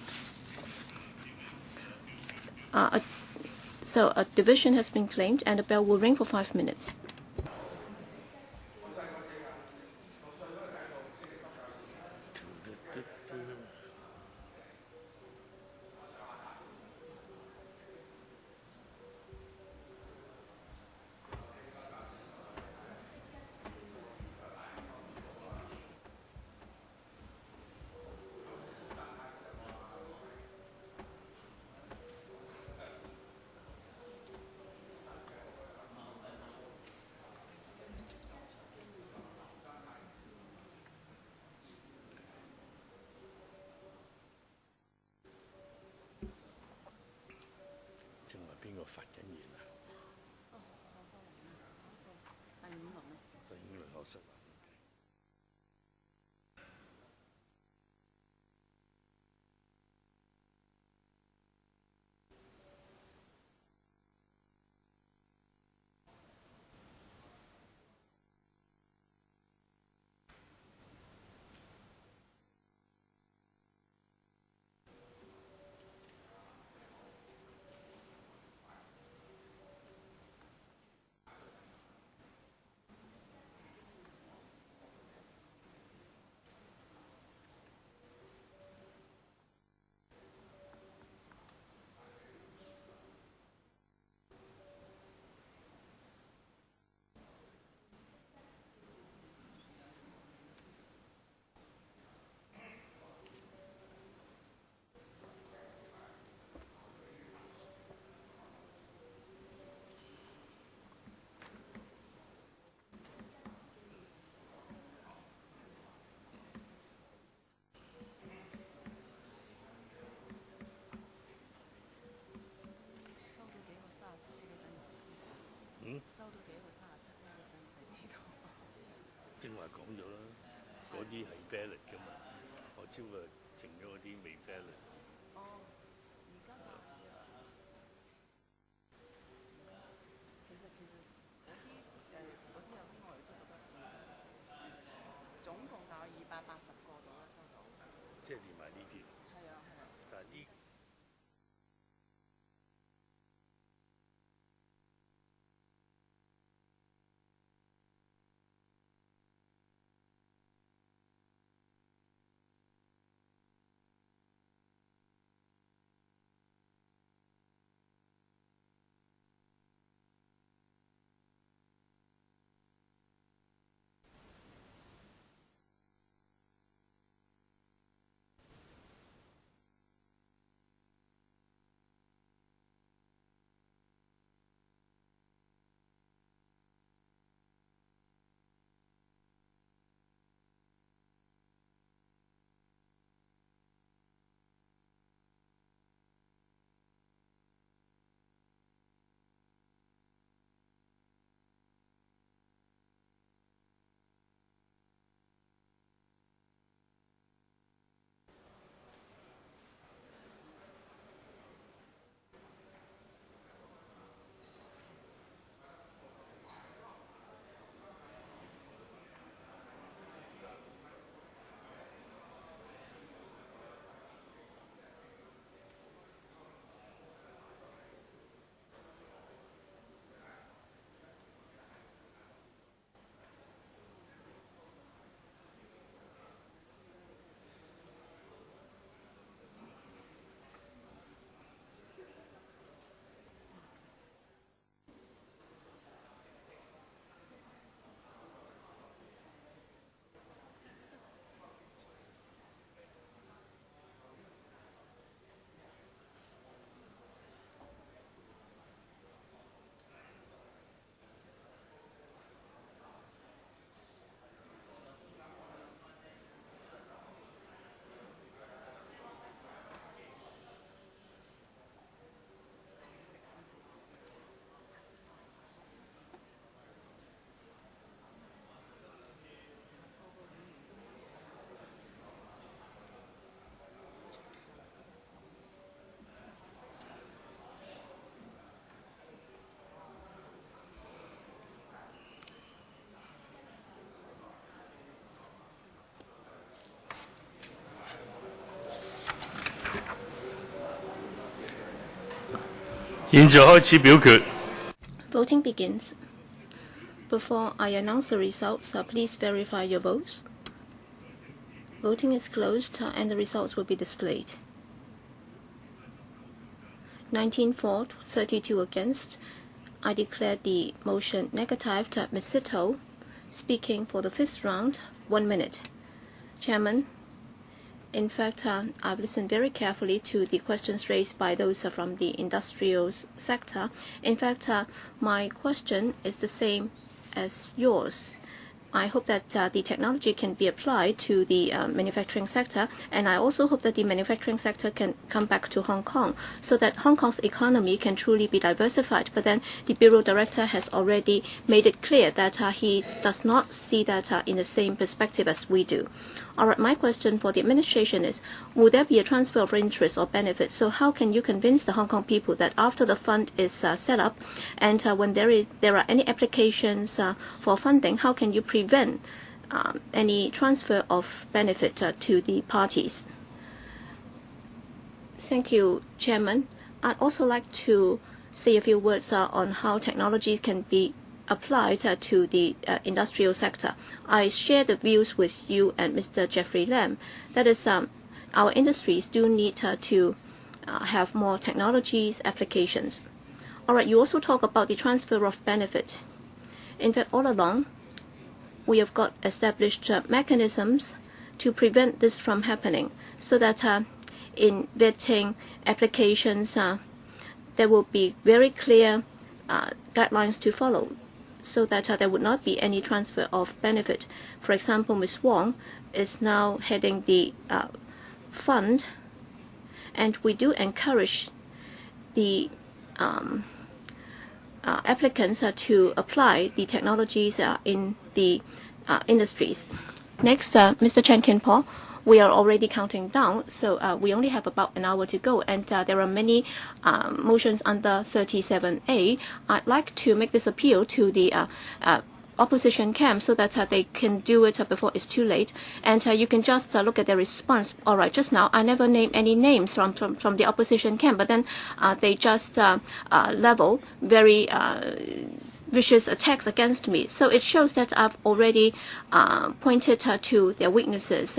So a division has been claimed, and the bell will ring for 5 minutes.正話講咗啦，嗰啲係 valid 㗎嘛，我超過剩咗嗰啲未 valid。總共大概280個度啦，收到。即係連埋呢啲。係啊係啊。但係呢？現在開始表決。 Voting begins. Before I announce the results, please verify your votes. Voting is closed and the results will be displayed. 19 for, 32 against. I declare the motion negative. Ms. Sito, speaking for the 5th round, 1 minute. Chairman, in fact, I've listened very carefully to the questions raised by those from the industrial sector. In fact, my question is the same as yours. I hope that the technology can be applied to the manufacturing sector, and I also hope that the manufacturing sector can come back to Hong Kong so that Hong Kong's economy can truly be diversified. But then the Bureau Director has already made it clear that he does not see that in the same perspective as we do. All right, my question for the administration is, will there be a transfer of interest or benefit? So how can you convince the Hong Kong people that after the fund is set up and when there are any applications for funding, how can you prevent any transfer of benefit to the parties? Thank you, Chairman. I'd also like to say a few words on how technologies can be applied to the industrial sector. I share the views with you and Mr. Jeffrey Lam. That is, our industries do need to have more technologies, applications. All right, you also talk about the transfer of benefit. In fact, all along, we have got established mechanisms to prevent this from happening so that in vetting applications, there will be very clear guidelines to follow, so that there would not be any transfer of benefit. For example, Ms. Wong is now heading the fund, and we do encourage the applicants to apply the technologies in the industries. Next, Mr. Chen Kin-po. We are already counting down, so we only have about an hour to go, and there are many motions under 37A. I'd like to make this appeal to the opposition camp so that they can do it before it's too late, and you can just look at their response. All right, just now I never named any names from the opposition camp, but then they just level very vicious attacks against me. So it shows that I've already pointed to their weaknesses.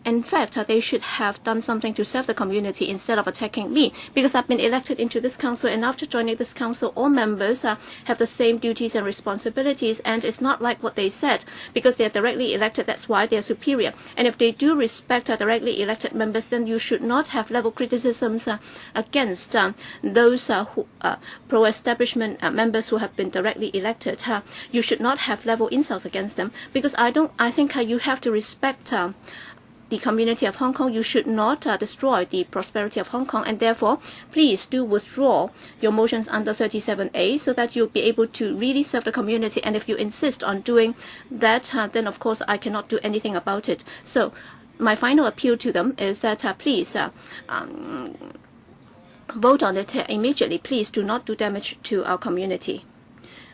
In fact, they should have done something to serve the community instead of attacking me, because I've been elected into this council, and after joining this council, all members have the same duties and responsibilities, and it's not like what they said, because they are directly elected, that's why they are superior. And if they do respect directly elected members, then you should not have level criticisms against those who pro-establishment members who have been directly elected. You should not have level insults against them, because I think you have to respect the community of Hong Kong. You should not destroy the prosperity of Hong Kong, and therefore please do withdraw your motions under 37A so that you'll be able to really serve the community. And if you insist on doing that, then of course I cannot do anything about it. So my final appeal to them is that please vote on it immediately. Please do not do damage to our community,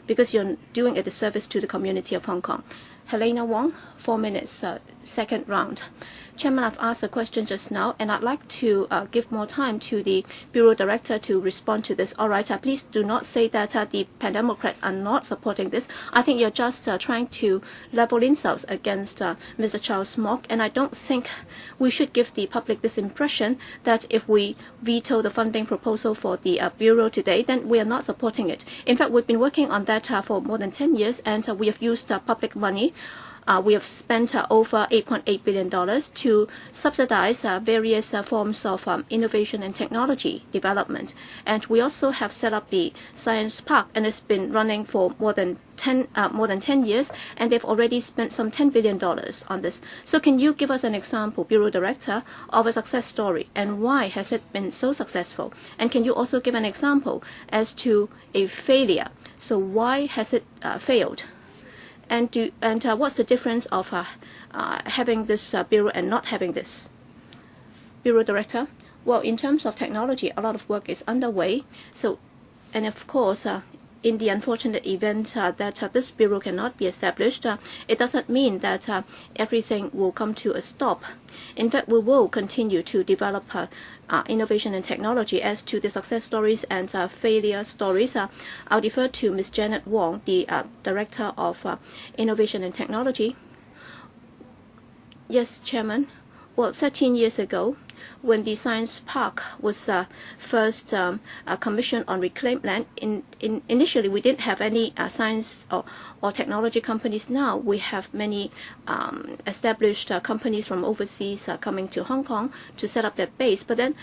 because you're doing a disservice to the community of Hong Kong. Helena Wong, 4 minutes, second round. Chairman, I've asked a question just now, and I'd like to give more time to the Bureau Director to respond to this. All right, please do not say that the Pan-Democrats are not supporting this. I think you're just trying to level insults against Mr. Charles Mok, and I don't think we should give the public this impression that if we veto the funding proposal for the Bureau today, then we are not supporting it. In fact, we've been working on that for more than 10 years, and we have used public money. We have spent over $8.8 billion to subsidize various forms of innovation and technology development. And we also have set up the Science Park, and it's been running for more than 10 years, and they've already spent some $10 billion on this. So can you give us an example, Bureau Director, of a success story, and why has it been so successful? And can you also give an example as to a failure? So why has it failed? And what's the difference of having this bureau and not having this? Bureau Director? Well, in terms of technology, a lot of work is underway. So, and of course, in the unfortunate event that this bureau cannot be established, it doesn't mean that everything will come to a stop. In fact, we will continue to develop innovation and technology. As to the success stories and failure stories, I'll defer to Ms. Janet Wong, the Director of Innovation and Technology. Yes, Chairman. Well, 13 years ago, when the science park was first commissioned on reclaimed land, initially we didn't have any science or technology companies. Now we have many established companies from overseas coming to Hong Kong to set up their base. But then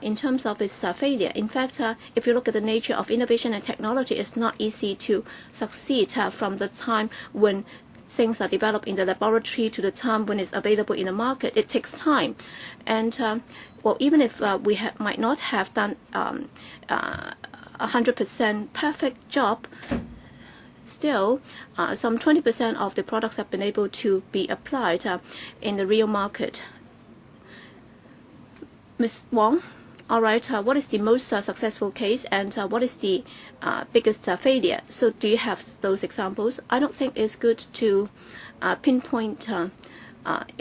in terms of its failure, in fact, if you look at the nature of innovation and technology, it's not easy to succeed from the time when things are developed in the laboratory to the time when it's available in the market. It takes time. And well, even if we might not have done 100% perfect job, still some 20% of the products have been able to be applied in the real market. Ms. Wong, all right, what is the most successful case, and what is the biggest failure? So do you have those examples? I don't think it's good to pinpoint a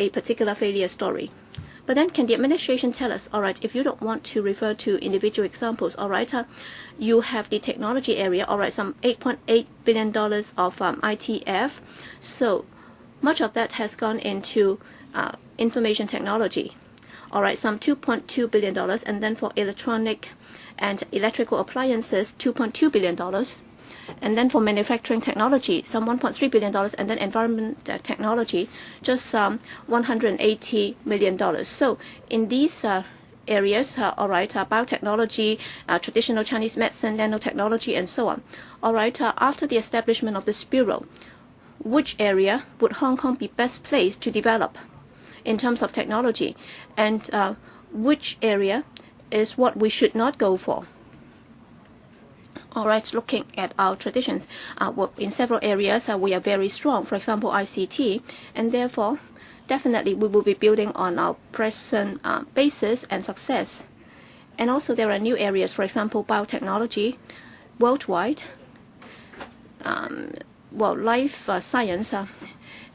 particular failure story. But then can the administration tell us, all right, if you don't want to refer to individual examples, all right, you have the technology area, all right, some $8.8 billion of ITF. So much of that has gone into information technology. All right, some $2.2 billion, and then for electronic and electrical appliances, $2.2 billion, and then for manufacturing technology, some $1.3 billion, and then environment technology, just $180 million. So in these areas, all right, biotechnology, traditional Chinese medicine, nanotechnology, and so on. All right, after the establishment of this bureau, which area would Hong Kong be best placed to develop in terms of technology, and which area is what we should not go for? All right, looking at our traditions, in several areas we are very strong. For example, ICT, and therefore, definitely we will be building on our present basis and success. And also there are new areas, for example, biotechnology, worldwide. Well, life science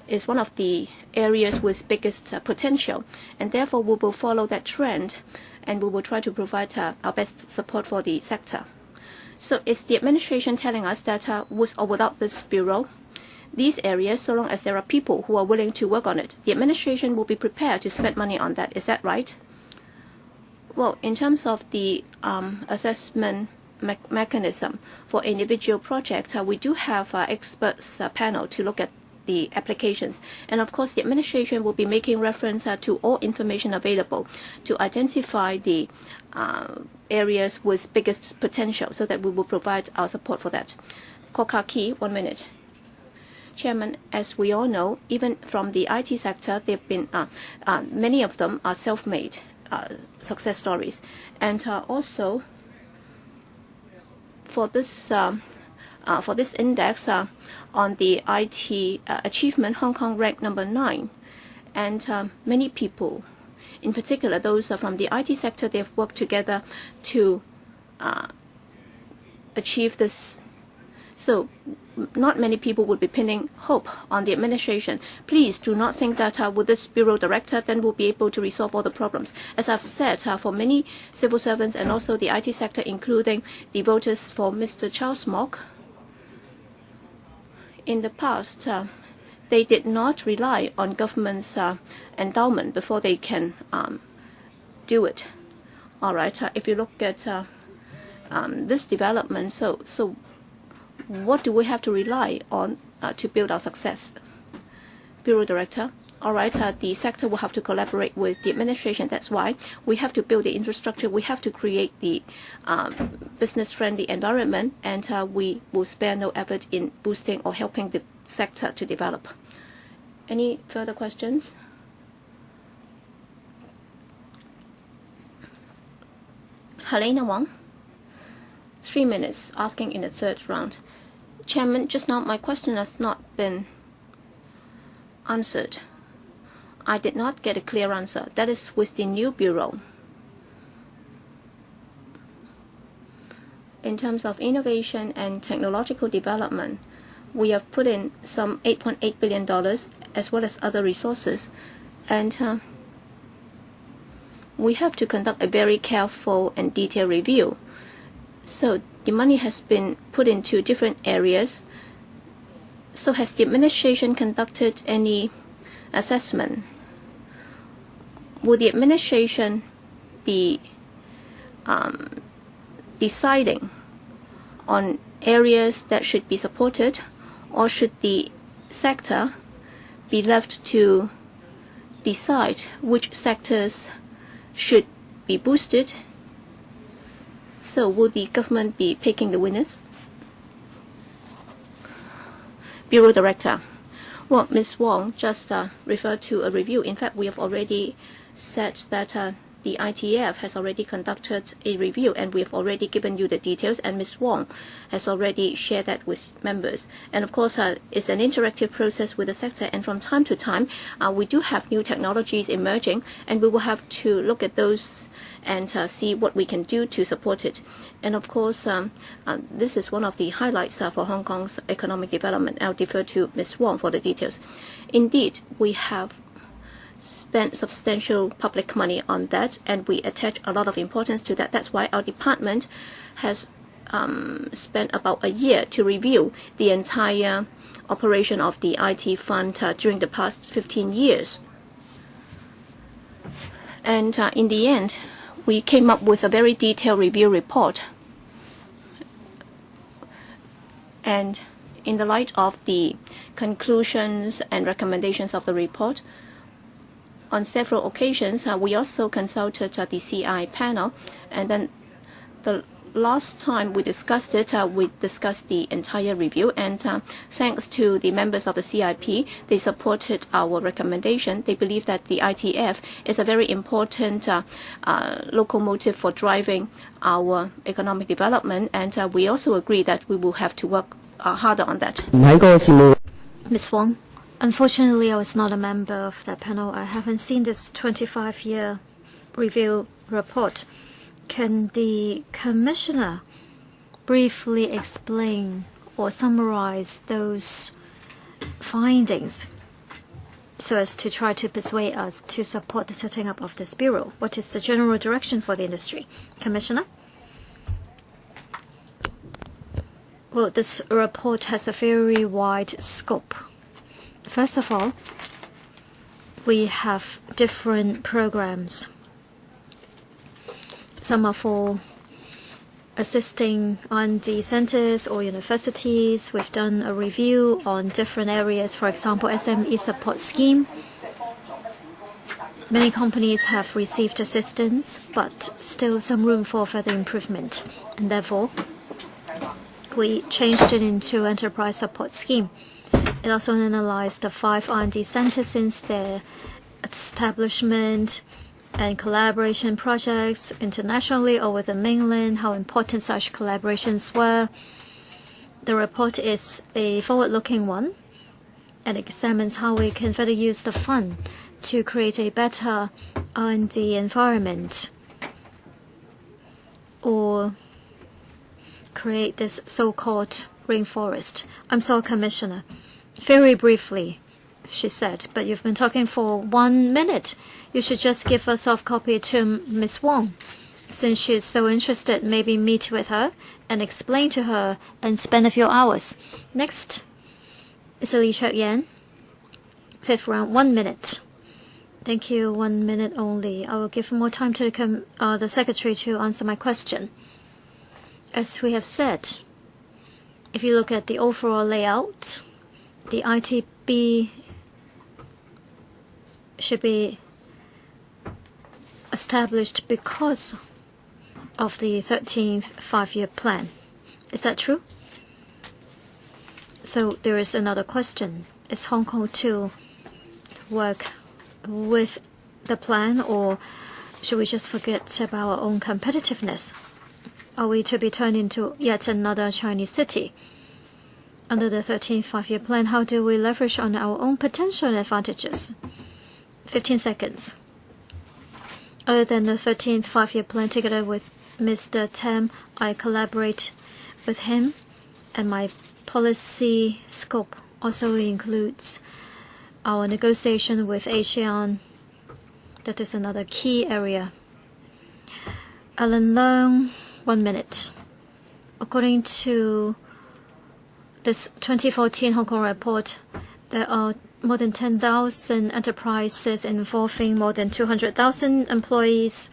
is one of the areas with biggest potential, and therefore we will follow that trend, and we will try to provide our best support for the sector. So is the administration telling us that with or without this bureau, these areas, so long as there are people who are willing to work on it, the administration will be prepared to spend money on that? Is that right? Well, in terms of the assessment mechanism for individual projects, we do have experts panel to look at the applications, and of course the administration will be making reference to all information available to identify the areas with biggest potential, so that we will provide our support for that. Kokaki, 1 minute. Chairman, as we all know, even from the IT sector, there have been many of them are self-made success stories, and also for this index on the IT achievement, Hong Kong ranked number 9, and many people, in particular those from the IT sector, they've worked together to achieve this. So not many people would be pinning hope on the administration. Please do not think that with this bureau director, then we'll be able to resolve all the problems. As I've said, for many civil servants and also the IT sector, including the voters for Mr. Charles Mok, in the past, they did not rely on government's endowment before they can do it. All right, if you look at this development, so what do we have to rely on to build our success? Bureau Director, all right, the sector will have to collaborate with the administration. That's why we have to build the infrastructure. We have to create the business-friendly environment, and we will spare no effort in boosting or helping the sector to develop. Any further questions? Helena Wang, 3 minutes, asking in the third round. Chairman, just now my question has not been answered. I did not get a clear answer. That is with the new bureau. in terms of innovation and technological development, we have put in some $8.8 billion as well as other resources. And we have to conduct a very careful and detailed review. So the money has been put into different areas. So has the administration conducted any assessment? Will the administration be deciding on areas that should be supported, or should the sector be left to decide which sectors should be boosted? So will the government be picking the winners? Bureau Director. Well, Ms. Wong just referred to a review. In fact, we have already said that the ITF has already conducted a review, and we have already given you the details, and Ms. Wong has already shared that with members. And of course, it's an interactive process with the sector, and from time to time, we do have new technologies emerging, and we will have to look at those and see what we can do to support it. And of course, this is one of the highlights for Hong Kong's economic development. I'll defer to Ms. Wong for the details. Indeed, we have spent substantial public money on that, and we attach a lot of importance to that. That's why our department has spent about a year to review the entire operation of the IT fund during the past 15 years. And in the end, we came up with a very detailed review report. And in the light of the conclusions and recommendations of the report, on several occasions, we also consulted the CI panel, and then the last time we discussed it, we discussed the entire review, and thanks to the members of the CIP, they supported our recommendation. They believe that the ITF is a very important locomotive for driving our economic development, and we also agree that we will have to work harder on that. Ms. Wong, unfortunately, I was not a member of that panel. I haven't seen this 25-year review report. Can the Commissioner briefly explain or summarize those findings so as to try to persuade us to support the setting up of this bureau? What is the general direction for the industry? Commissioner? Well, this report has a very wide scope. First of all, we have different programs. Some are for assisting R&D centers or universities. We've done a review on different areas, for example, SME support scheme. Many companies have received assistance, but still some room for further improvement. And therefore, we changed it into enterprise support scheme. It also analyzed the 5 R&D centers since their establishment and collaboration projects internationally or with the mainland, how important such collaborations were. The report is a forward-looking one and examines how we can further use the fund to create a better R&D environment or create this so-called rainforest. I'm sorry, Commissioner. Very briefly, she said, but you've been talking for 1 minute. You should just give a soft copy to Ms. Wong. Since she's so interested, maybe meet with her and explain to her and spend a few hours. Next is Li Chek-yan. 5th round, 1 minute. Thank you, 1 minute only. I will give more time to the Secretary to answer my question. As we have said, if you look at the overall layout, the ITB should be established because of the 13th five-year plan. Is that true? So there is another question. Is Hong Kong to work with the plan, or should we just forget about our own competitiveness? Are we to be turned into yet another Chinese city? Under the 13th five-year plan, how do we leverage on our own potential and advantages? 15 seconds. Other than the 13th five-year plan, together with Mr. Tam, I collaborate with him, and my policy scope also includes our negotiation with ASEAN. That is another key area. Alan Leung, 1 minute. According to this 2014 Hong Kong report, there are more than 10,000 enterprises involving more than 200,000 employees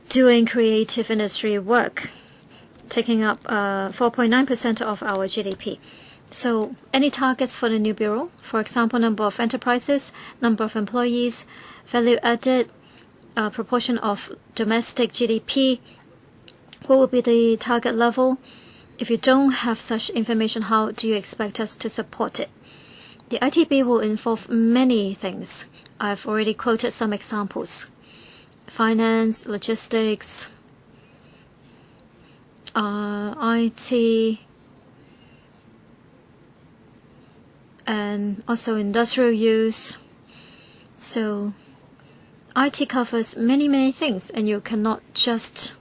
doing creative industry work, taking up 4.9% of our GDP. So any targets for the new bureau? For example, number of enterprises, number of employees, value added, proportion of domestic GDP. What will be the target level? If you don't have such information, how do you expect us to support it? The ITB will involve many things. I've already quoted some examples. Finance, logistics, IT, and also industrial use. So IT covers many things, and you cannot just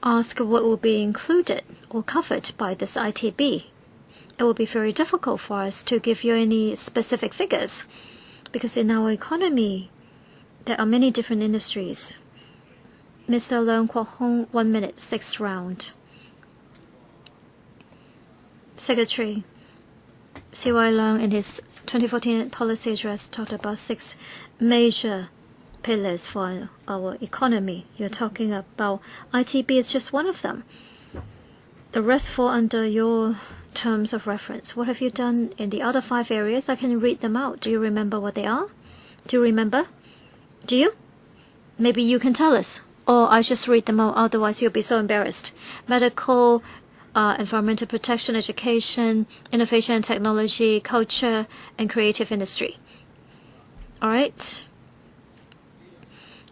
ask what will be included or covered by this ITB. It will be very difficult for us to give you any specific figures, because in our economy there are many different industries. Mr. Leung Kwok Hong, 1 minute, 6th round. Secretary C.Y. Leung in his 2014 policy address talked about 6 major pillars for our economy. You're talking about ITB is just one of them. The rest fall under your terms of reference. What have you done in the other 5 areas? I can read them out. Do you remember what they are? Do you remember? Do you? Maybe you can tell us. Or I just read them out, otherwise you'll be so embarrassed. Medical, environmental protection, education, innovation and technology, culture, and creative industry. All right?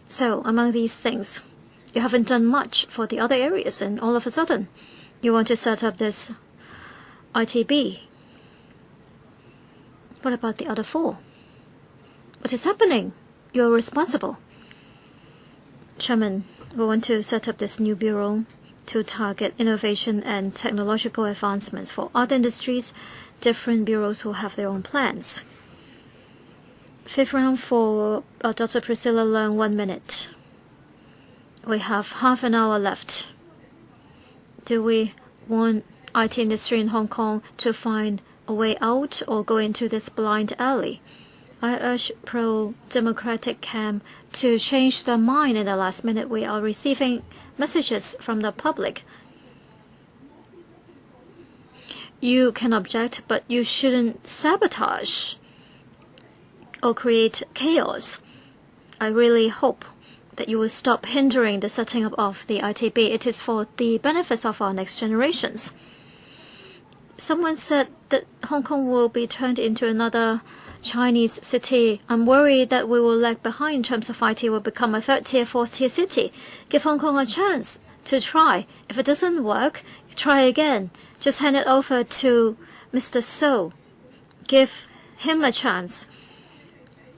So, among these things, you haven't done much for the other areas, and all of a sudden, you want to set up this ITB. What about the other 4? What is happening? You're responsible. Chairman, we want to set up this new bureau to target innovation and technological advancements for other industries. Different bureaus will have their own plans. 5th round for Dr. Priscilla Leung, 1 minute. We have half an hour left. Do we want IT industry in Hong Kong to find a way out or go into this blind alley? I urge pro-democratic camp to change their mind in the last minute. We are receiving messages from the public. You can object, but you shouldn't sabotage or create chaos. I really hope that you will stop hindering the setting up of the ITB. It is for the benefits of our next generations. Someone said that Hong Kong will be turned into another Chinese city. I'm worried that we will lag behind in terms of IT. Will become a 3rd-tier, 4th-tier city. Give Hong Kong a chance to try. If it doesn't work, try again. Just hand it over to Mr. So. Give him a chance.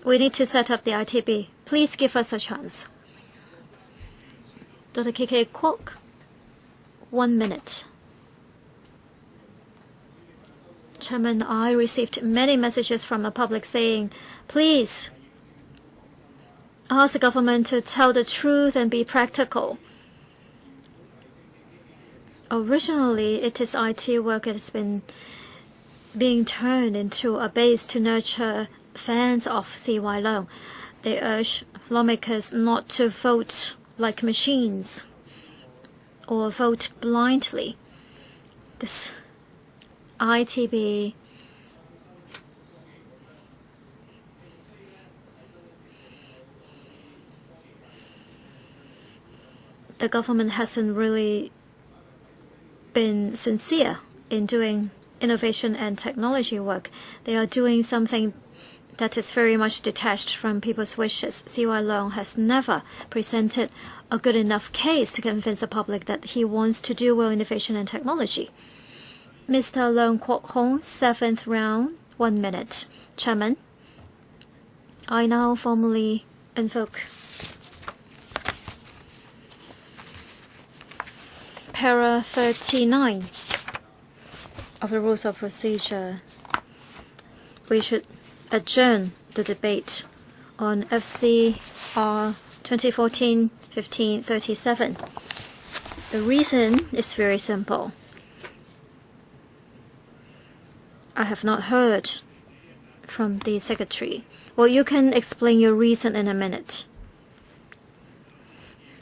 We need to set up the ITB. Please give us a chance. Dr. K.K. Kwok, 1 minute. Chairman, I received many messages from the public saying, please ask the government to tell the truth and be practical. Originally, it is IT work that has been being turned into a base to nurture fans of C.Y. Leung. They urge lawmakers not to vote like machines or vote blindly. This ITB the government hasn't really been sincere in doing innovation and technology work. They are doing something that is very much detached from people's wishes. C.Y. Leung has never presented a good enough case to convince the public that he wants to do well innovation and technology. Mr. Leung Kwok Hong, 7th round, 1 minute. Chairman, I now formally invoke Para 39 of the Rules of Procedure. We should adjourn the debate on FCR 2014-1537. The reason is very simple. I have not heard from the Secretary. Well, you can explain your reason in a minute.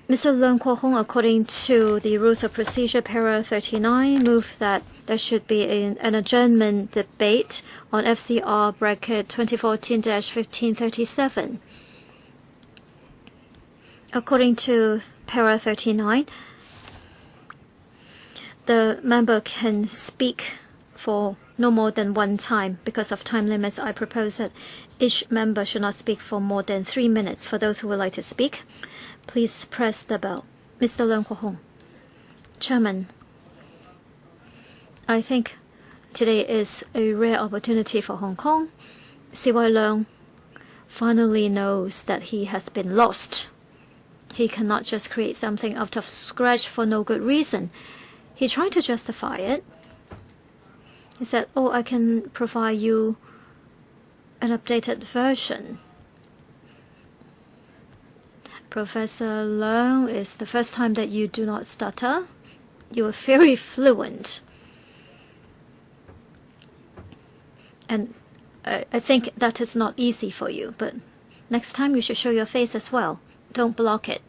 Mr. Leung Kwok-hong, according to the Rules of Procedure, Para 39, moved that there should be an adjournment debate on FCR bracket 2014-1537. According to Para 39, the member can speak for no more than one time. Because of time limits, I propose that each member should not speak for more than 3 minutes. For those who would like to speak, please press the bell. Mr. Leung Kwok-hong. Chairman, I think today is a rare opportunity for Hong Kong. C.Y. Leung finally knows that he has been lost. He cannot just create something out of scratch for no good reason. He tried to justify it. He said, "Oh, I can provide you an updated version." Professor Leung, it's the first time that you do not stutter. You are very fluent. And I think that is not easy for you, but next time you should show your face as well. Don't block it.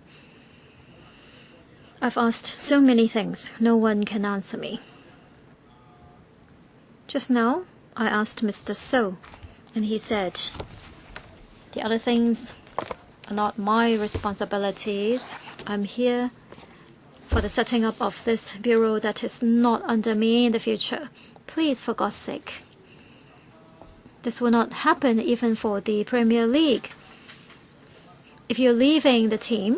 I've asked so many things. No one can answer me. Just now, I asked Mr. So, and he said, the other things are not my responsibilities. I'm here for the setting up of this bureau that is not under me in the future. Please, for God's sake. This will not happen even for the Premier League. If you're leaving the team,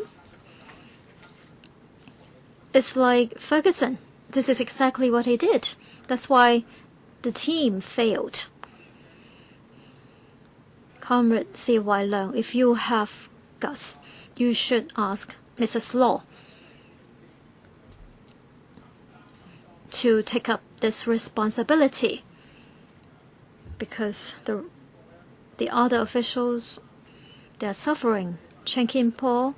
it's like Ferguson. This is exactly what he did. That's why the team failed. Comrade C.Y. Leung, if you have guts, you should ask Mrs. Law to take up this responsibility, because the other officials, they are suffering. Chen Kim-po,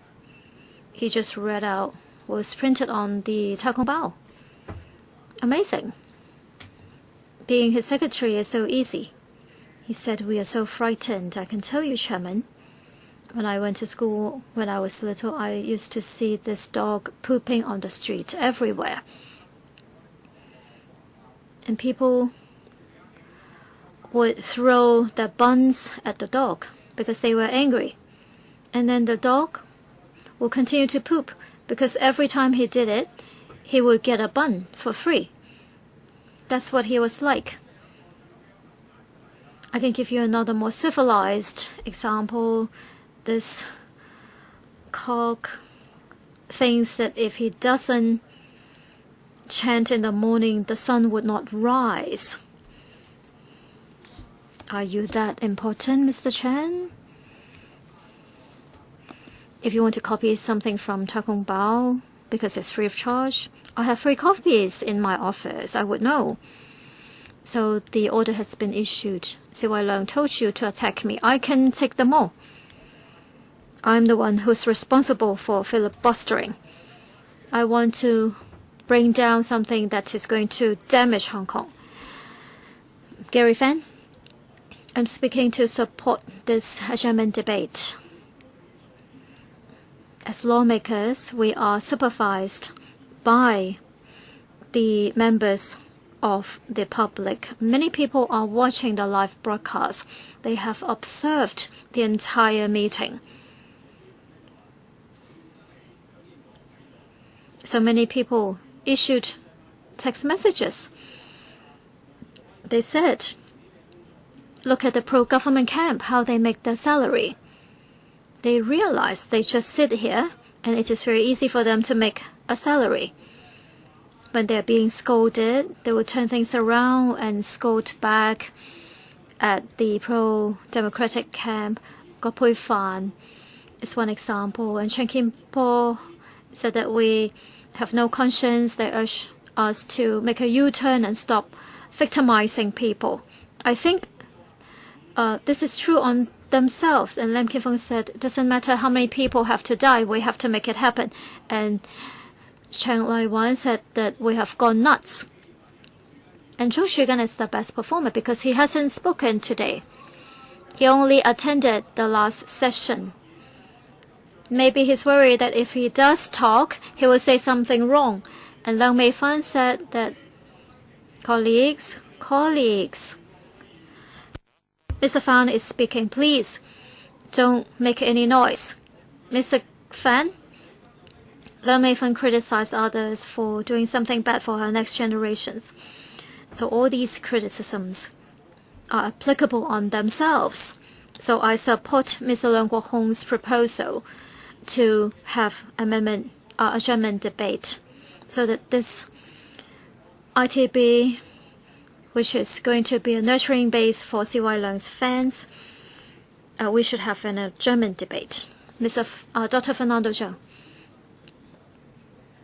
he just read out, was printed on the Ta Kung Pao. Amazing. Being his secretary is so easy. He said, "We are so frightened. I can tell you, Chairman. When I went to school, when I was little, I used to see this dog pooping on the street everywhere. And people would throw their buns at the dog because they were angry. And then the dog will continue to poop because every time he did it, he would get a bun for free. That's what he was like." I can give you another more civilized example. This cock thinks that if he doesn't chant in the morning, the sun would not rise. Are you that important, Mr. Chen? If you want to copy something from Ta Kung Pao, because it's free of charge, I have free copies in my office. I would know. So the order has been issued. C.Y. Leung told you to attack me. I can take them all. I'm the one who's responsible for filibustering. I want to bring down something that is going to damage Hong Kong. Gary Fan, I'm speaking to support this adjournment debate. As lawmakers, we are supervised by the members of the public. Many people are watching the live broadcast. They have observed the entire meeting. So many people issued text messages. They said, "Look at the pro-government camp, how they make their salary." They realize they just sit here and it is very easy for them to make a salary. When they're being scolded, they will turn things around and scold back at the pro-democratic camp. 個配飯 is one example. And Chen Kim-po said that we have no conscience. They urge us to make a U-turn and stop victimizing people. I think this is true on themselves. And Lam Kim-fong said, it doesn't matter how many people have to die, we have to make it happen. And Cheng Lai-wan said that we have gone nuts. And Zhou Xugan is the best performer because he hasn't spoken today. He only attended the last session. Maybe he's worried that if he does talk, he will say something wrong. And Leung Mei-fan said that, colleagues, Mr. Fan is speaking, please don't make any noise. Mr. Fan, Leung Mei-fan criticized others for doing something bad for our next generations. So all these criticisms are applicable on themselves. So I support Mr. Leung Kwok-hong's proposal to have adjournment debate so that this ITB, which is going to be a nurturing base for CY Leung's fans, we should have an adjournment debate. Dr. Fernando Zhang.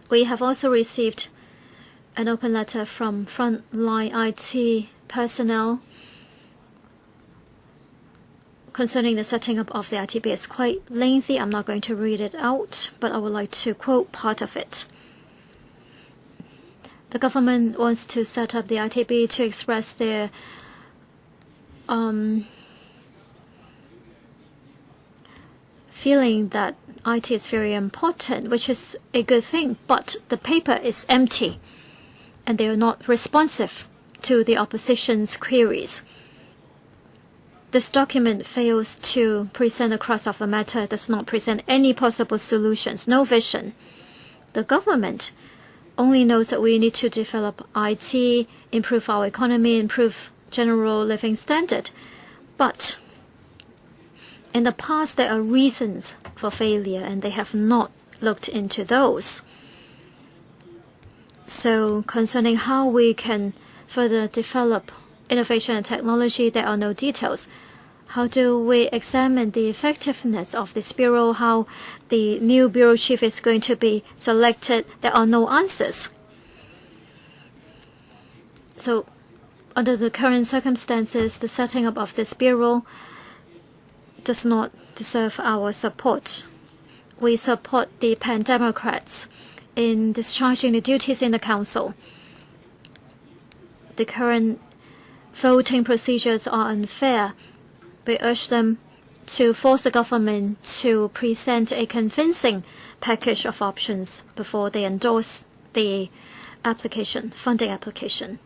We have also received an open letter from frontline IT personnel concerning the setting up of the ITB. It's quite lengthy. I'm not going to read it out, but I would like to quote part of it. The government wants to set up the ITB to express their feeling that IT is very important, which is a good thing, but the paper is empty and they are not responsive to the opposition's queries. This document fails to present a crux of the matter, does not present any possible solutions, no vision. The government only knows that we need to develop IT, improve our economy, improve general living standard. But in the past, there are reasons for failure, and they have not looked into those. So concerning how we can further develop innovation and technology, there are no details. How do we examine the effectiveness of this bureau, how the new bureau chief is going to be selected? There are no answers. So under the current circumstances, the setting up of this bureau does not deserve our support. We support the pan-democrats in discharging the duties in the council. The current voting procedures are unfair. We urge them to force the government to present a convincing package of options before they endorse the funding application.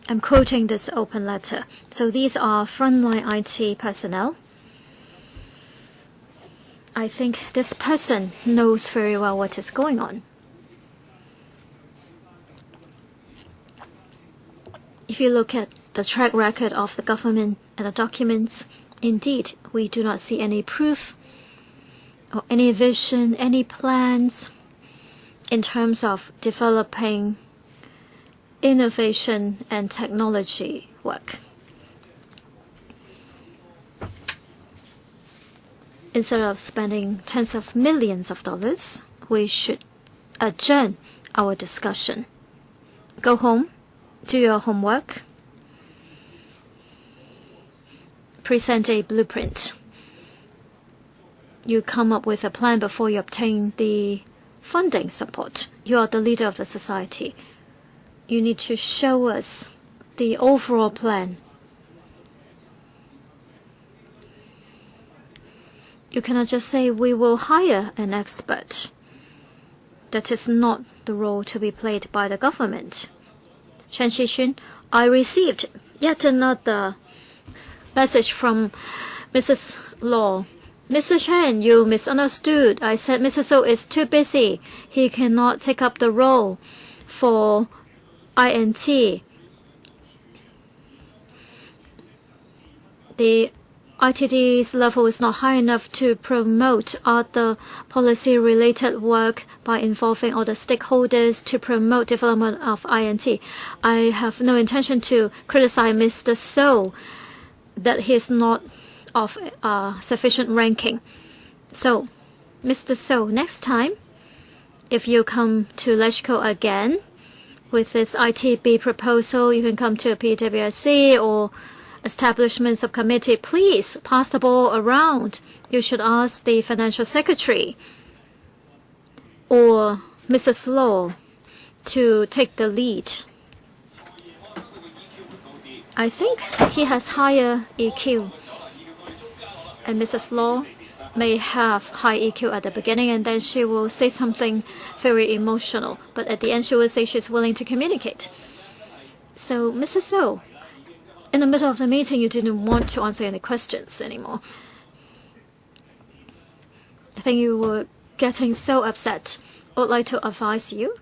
I'm quoting this open letter. So these are frontline IT personnel. I think this person knows very well what is going on. If you look at the track record of the government and the documents, indeed, we do not see any proof or any vision, any plans in terms of developing innovation and technology work. Instead of spending tens of millions of dollars, we should adjourn our discussion. Go home, do your homework, present a blueprint. You come up with a plan before you obtain the funding support. You are the leader of the society. You need to show us the overall plan. You cannot just say we will hire an expert. That is not the role to be played by the government. Chen Shixun, I received yet another message from Mrs. Law. Mr. Chen, you misunderstood. I said Mr. So is too busy. He cannot take up the role for INT. The ITD's level is not high enough to promote other policy-related work by involving all the stakeholders to promote development of INT. I have no intention to criticize Mr. So that he is not of sufficient ranking. So, Mr. So, next time, if you come to LegCo again with this ITB proposal, you can come to a PWSC or Establishment Subcommittee. Please pass the ball around. You should ask the Financial Secretary or Mrs. Law to take the lead. I think he has higher EQ, and Mrs. Law may have high EQ at the beginning, and then she will say something very emotional, but at the end she will say she's willing to communicate. So, Mrs. So, in the middle of the meeting, you didn't want to answer any questions anymore. I think you were getting so upset. I would like to advise you.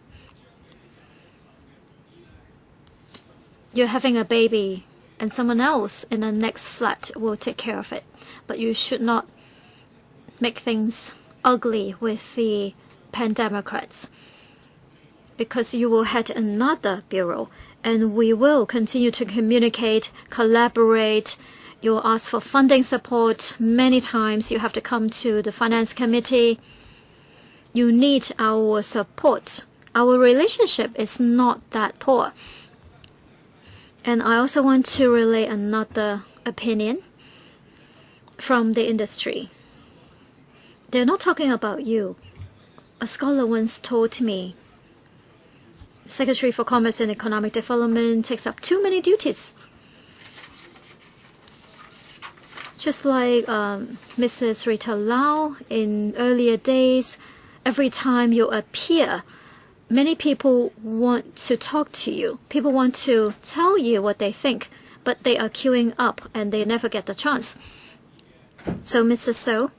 You're having a baby, and someone else in the next flat will take care of it. But you should not make things ugly with the Pan-Democrats, because you will head another bureau, and we will continue to communicate, collaborate. You will ask for funding support many times. You have to come to the Finance Committee. You need our support. Our relationship is not that poor. And I also want to relay another opinion from the industry. They're not talking about you. A scholar once told me, Secretary for Commerce and Economic Development takes up too many duties. Just like Mrs. Rita Lau in earlier days, every time you appear, many people want to talk to you. People want to tell you what they think, but they are queuing up and they never get the chance. So, Mrs. So,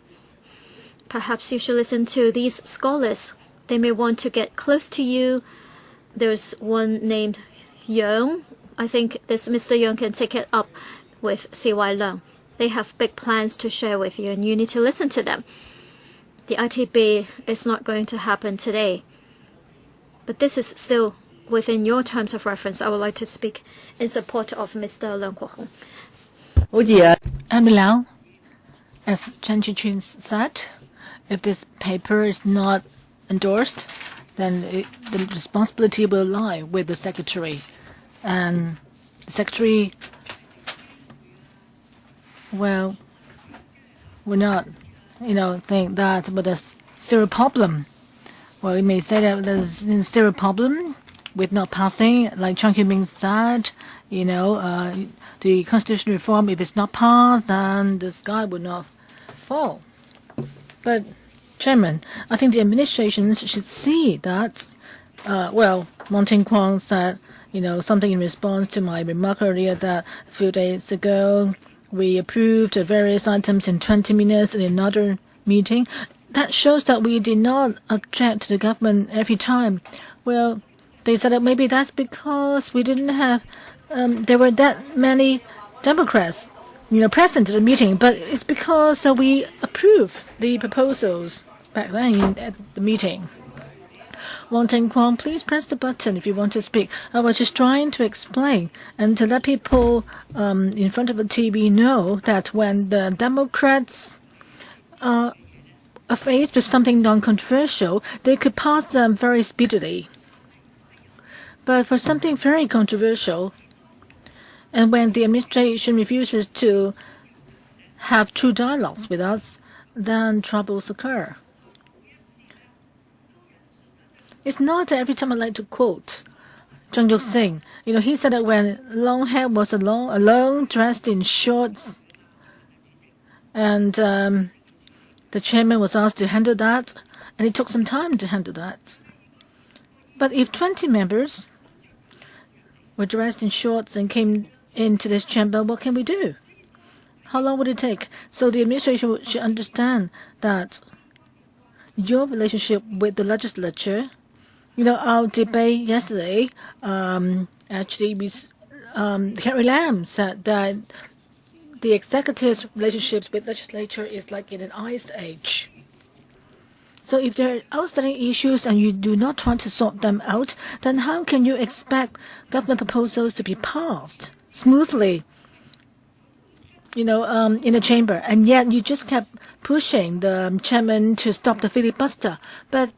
perhaps you should listen to these scholars. They may want to get close to you. There's one named Yang. I think this Mr. Yang can take it up with C.Y. Leung. They have big plans to share with you, and you need to listen to them. The ITB is not going to happen today, but this is still within your terms of reference. I would like to speak in support of Mr. Leung Kwok-hong. And Lau, as Chen Chi-chun said, if this paper is not endorsed, then the responsibility will lie with the secretary. And the secretary, well, will not, think that but there's zero problem. Well, we may say that there's zero problem with not passing, like Chiang Kai-ming said, the constitutional reform, if it's not passed, then the sky would not fall. But, Chairman, I think the administration should see that, Wong Ting-kwong said, something in response to my remark earlier that a few days ago we approved various items in 20 minutes in another meeting. That shows that we did not object to the government every time. Well, they said that maybe that's because we didn't have, there were that many Democrats, present at the meeting, but it's because we approved the proposals back then at the meeting. Wong Ting-kwong, please press the button if you want to speak. I was just trying to explain and to let people in front of the TV know that when the Democrats are faced with something non-controversial, they could pass them very speedily. But for something very controversial, and when the administration refuses to have true dialogues with us, then troubles occur. It's not every time I like to quote Zhang Yuk-sing. He said that when long hair was alone, dressed in shorts, and the chairman was asked to handle that, and it took some time to handle that. But if 20 members were dressed in shorts and came into this chamber, what can we do? How long would it take? So the administration should understand that your relationship with the legislature, our debate yesterday, Carrie Lam said that the executive's relationships with legislature is like in an ice age. So if there are outstanding issues and you do not try to sort them out, then how can you expect government proposals to be passed smoothly? in the chamber, and yet you just kept pushing the chairman to stop the filibuster. But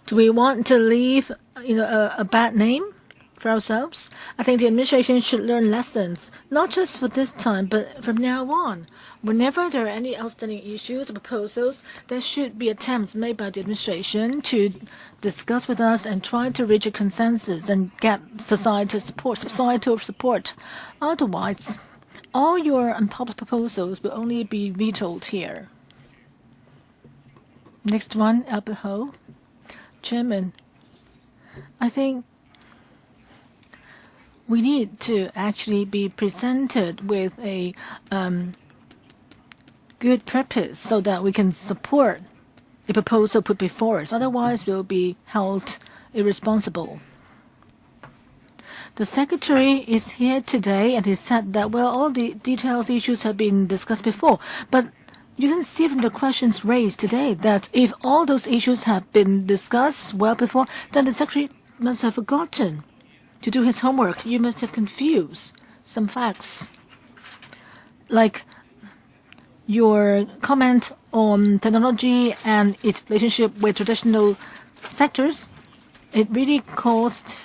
do we want to leave, a bad name for ourselves? I think the administration should learn lessons, not just for this time, but from now on. Whenever there are any outstanding issues or proposals, there should be attempts made by the administration to discuss with us and try to reach a consensus and get societal support. Otherwise, all your unpopular proposals will only be vetoed here. Next one, Albert Ho. Chairman, I think we need to actually be presented with a good purpose so that we can support a proposal put before us. Otherwise, we'll be held irresponsible. The Secretary is here today, and he said that, well, all the details issues have been discussed before. But you can see from the questions raised today that if all those issues have been discussed well before, then the Secretary must have forgotten to do his homework. You must have confused some facts. Like your comment on technology and its relationship with traditional sectors, it really caused,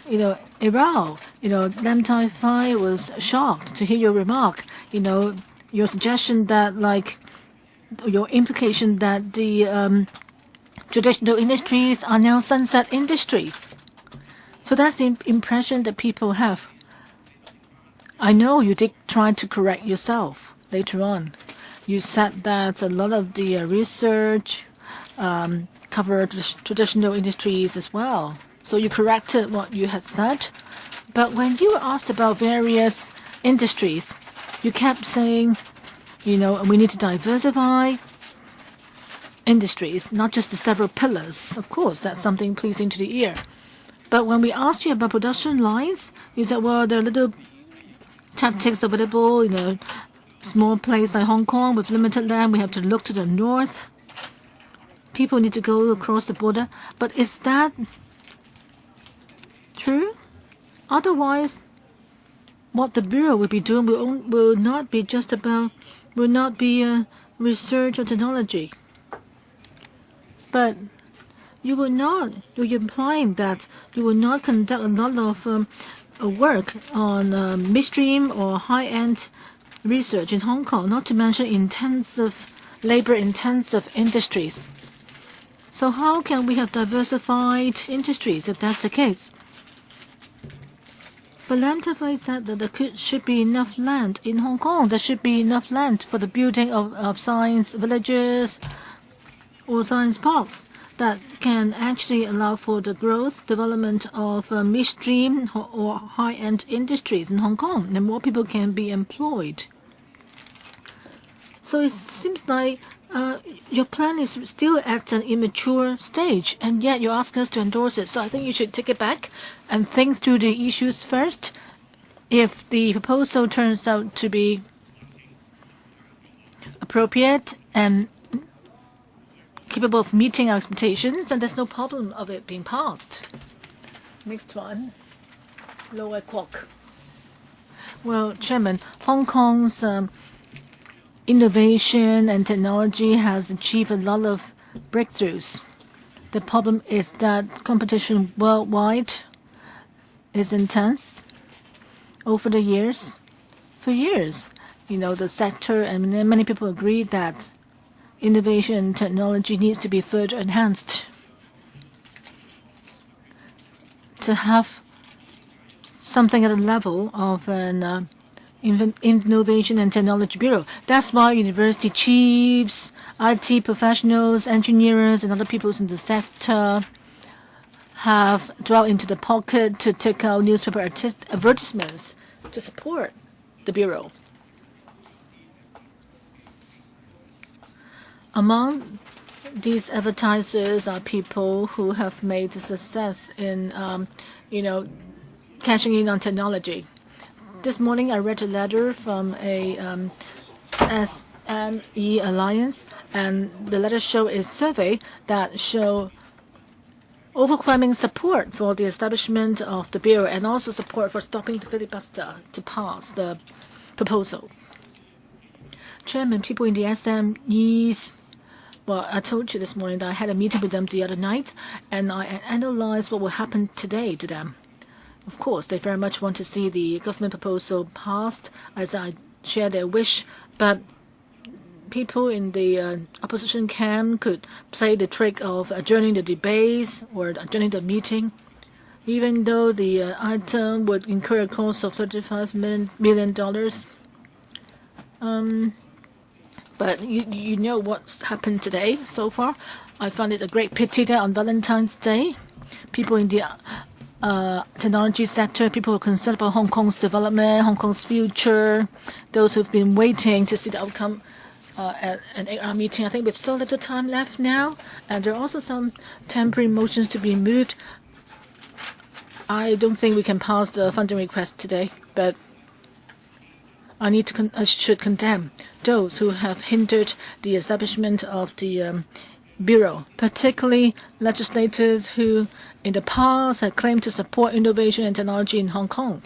a row. Lam Tai Fai was shocked to hear your remark. Your suggestion that, your implication that the traditional industries are now sunset industries. So that's the impression that people have. I know you did try to correct yourself later on. You said that a lot of the research covered traditional industries as well. So you corrected what you had said. But when you were asked about various industries, you kept saying, we need to diversify industries, not just the several pillars. Of course, that's something pleasing to the ear. But when we asked you about production lines, you said, well, there are little tactics available, small place like Hong Kong with limited land. We have to look to the north. People need to go across the border. But is that true? Otherwise, what the Bureau will be doing will not be research or technology. But you're implying that you will not conduct a lot of work on midstream or high-end research in Hong Kong, not to mention labor-intensive industries. So how can we have diversified industries if that's the case? But Lam Tai Fai said that there should be enough land in Hong Kong. There should be enough land for the building of science villages or science parks that can actually allow for the development of midstream or high-end industries in Hong Kong, and more people can be employed. So it seems like your plan is still at an immature stage, and yet you ask us to endorse it. So I think you should take it back and think through the issues first. If the proposal turns out to be appropriate and capable of meeting our expectations, then there's no problem of it being passed. Next one, Lower Kwok. Well, Chairman, Hong Kong's innovation and technology has achieved a lot of breakthroughs. The problem is that competition worldwide is intense over the years. For years, the sector and many people agree that innovation and technology needs to be further enhanced to have something at the level of an Innovation and Technology Bureau. That's why university chiefs, IT professionals, engineers, and other people in the sector have dwelled into the pocket to take out newspaper advertisements to support the Bureau. Among these advertisers are people who have made success in, cashing in on technology. This morning, I read a letter from a SME Alliance, and the letter showed a survey that showed overwhelming support for the establishment of the Bureau and also support for stopping the filibuster to pass the proposal. Chairman, people in the SMEs, well, I told you this morning that I had a meeting with them the other night, and I analyzed what will happen today to them. Of course, they very much want to see the government proposal passed, as I share their wish, but people in the opposition camp could play the trick of adjourning the debates or adjourning the meeting, even though the item would incur a cost of $35 million. But you know what's happened today so far. I found it a great pity that on Valentine's Day, people in the technology sector, people who are concerned about Hong Kong's development, Hong Kong's future, those who've been waiting to see the outcome at an 8-hour meeting. I think with so little time left now, and there are also some temporary motions to be moved. I don't think we can pass the funding request today, but I should condemn those who have hindered the establishment of the Bureau, particularly legislators who in the past had claimed to support innovation and technology in Hong Kong.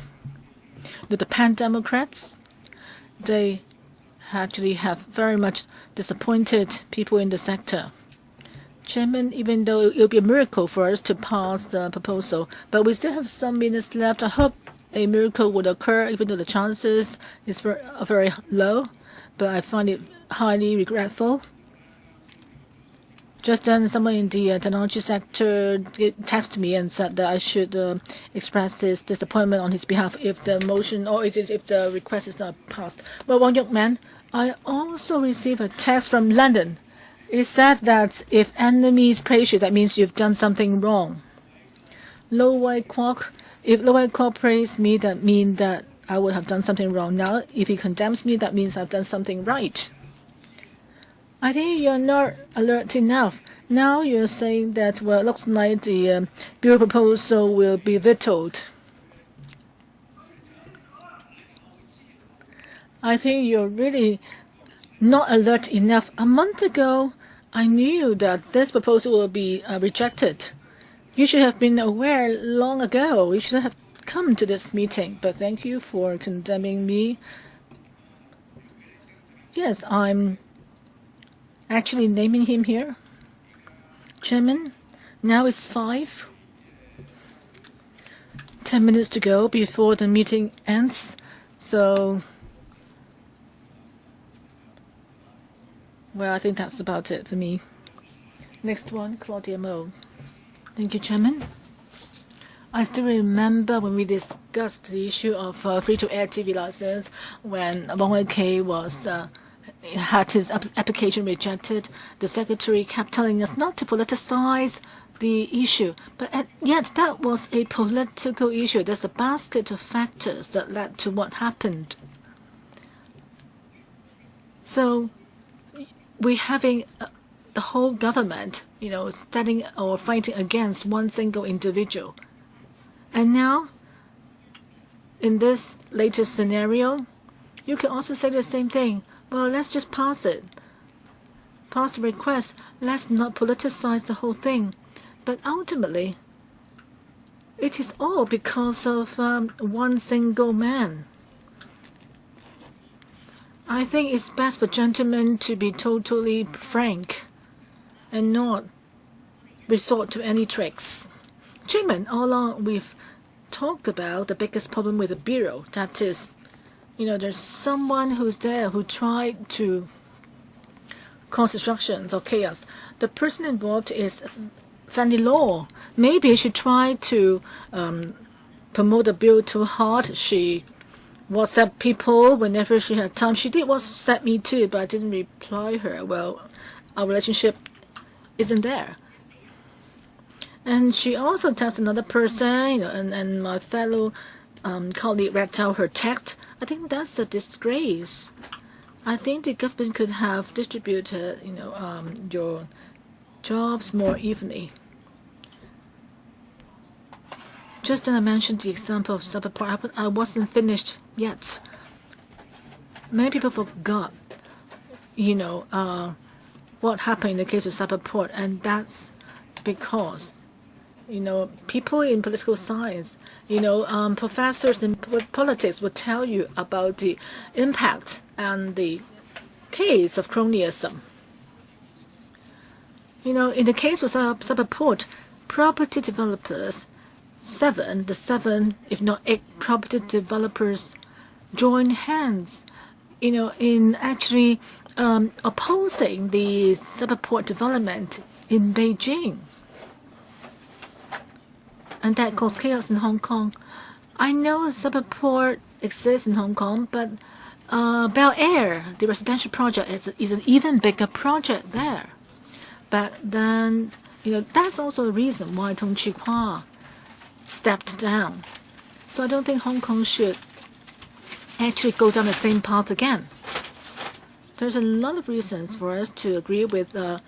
The pan-democrats, they actually have very much disappointed people in the sector. Chairman, even though it will be a miracle for us to pass the proposal, but we still have some minutes left. I hope a miracle would occur, even though the chances is very low, but I find it highly regretful. Just then, someone in the technology sector texted me and said that I should express this disappointment on his behalf if the motion or if the request is not passed. Well, Wang Yukman, I also received a text from London. It said that if enemies praise you, that means you've done something wrong. If Lo Wai Kwok praise me, that means that I would have done something wrong. Now, if he condemns me, that means I've done something right. I think you're not alert enough. Now you're saying that, well, it looks like the Bureau proposal will be vetoed. I think you're really not alert enough. A month ago, I knew that this proposal will be rejected. You should have been aware long ago. You should have come to this meeting. But thank you for condemning me. Yes, I'm actually naming him here. Chairman, now it's 5. 10 minutes to go before the meeting ends. So, well, I think that's about it for me. Next one, Claudia Mo. Thank you, Chairman. I still remember when we discussed the issue of free-to-air TV license when Wong Wai-Kei had his application rejected. The secretary kept telling us not to politicize the issue, but yet that was a political issue. There's a basket of factors that led to what happened. So we're having the whole government, standing or fighting against one single individual. And now, in this latest scenario, you can also say the same thing. Well, let's just pass it. Pass the request. Let's not politicize the whole thing. But ultimately, it is all because of one single man. I think it's best for gentlemen to be totally frank and not resort to any tricks. Chairman, all along we've talked about the biggest problem with the Bureau. That is, there's someone who's there who tried to cause disruptions or chaos. The person involved is Fanny Law. Maybe she tried to promote the Bureau too hard. She WhatsApp people whenever she had time. She did WhatsApp me too, but I didn't reply her. Well, our relationship isn't there. And she also texted another person, and my fellow colleague read out her text. I think that's a disgrace. I think the government could have distributed, your jobs more evenly. Just then I mentioned the example of Cyberport. I wasn't finished yet. Many people forgot, what happened in the case of Cyberport, and that's because, people in political science, professors in politics will tell you about the impact and the case of cronyism. You know, in the case of suburb port, property developers, the seven, if not 8 property developers join hands, you know, in actually opposing the suburb port development in Beijing. And that caused chaos in Hong Kong. I know suburb port exists in Hong Kong, but Bel Air, the residential project, is an even bigger project there. But then, you know, that's also a reason why Tung Chee Kwa stepped down. So I don't think Hong Kong should actually go down the same path again. There's a lot of reasons for us to agree with Leung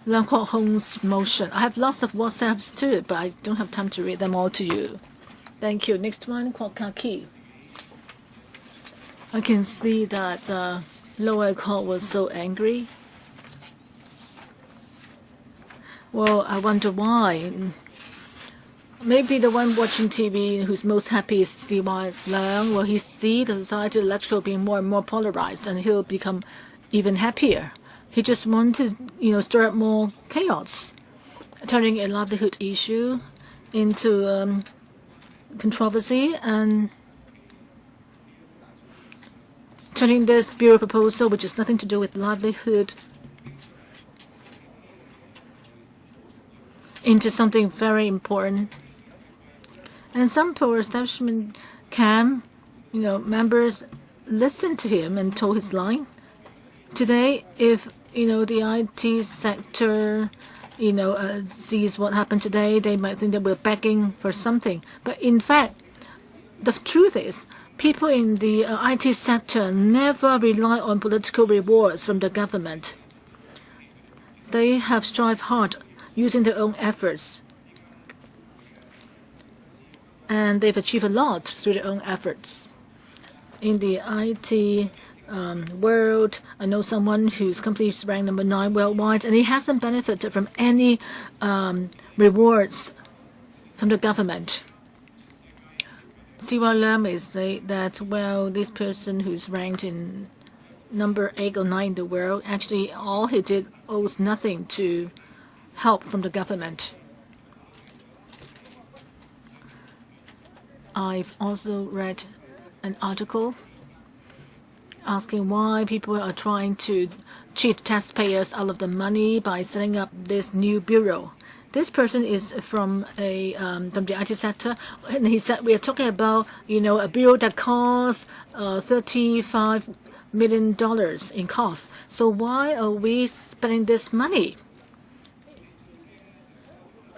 Kwok Hong's motion. I have lots of WhatsApps too, but I don't have time to read them all to you. Thank you. Next one, Kwok Kaki. I can see that Lower Court was so angry. Well, I wonder why. Maybe the one watching TV who's most happy is C.Y. Leung. Will he see the society electrical being more and more polarized, and he'll become even happier? He just wants to, you know, stir up more chaos, turning a livelihood issue into controversy and turning this bureau proposal, which has nothing to do with livelihood, into something very important. And some pro-establishment camp, you know, members listened to him and told his line. Today, if, you know, the IT sector, you know, sees what happened today, they might think that we're begging for something. But in fact, the truth is, people in the IT sector never rely on political rewards from the government. They have strived hard using their own efforts. And they've achieved a lot through their own efforts. In the IT world, I know someone whose company is ranked number 9 worldwide, and he hasn't benefited from any rewards from the government. C.Y. Leung may say that, well, this person who's ranked in number 8 or 9 in the world, actually all he did owes nothing to help from the government. I've also read an article asking why people are trying to cheat taxpayers out of the money by setting up this new bureau. This person is from the IT sector, and he said we are talking about, you know, a bureau that costs $35 million in cost. So why are we spending this money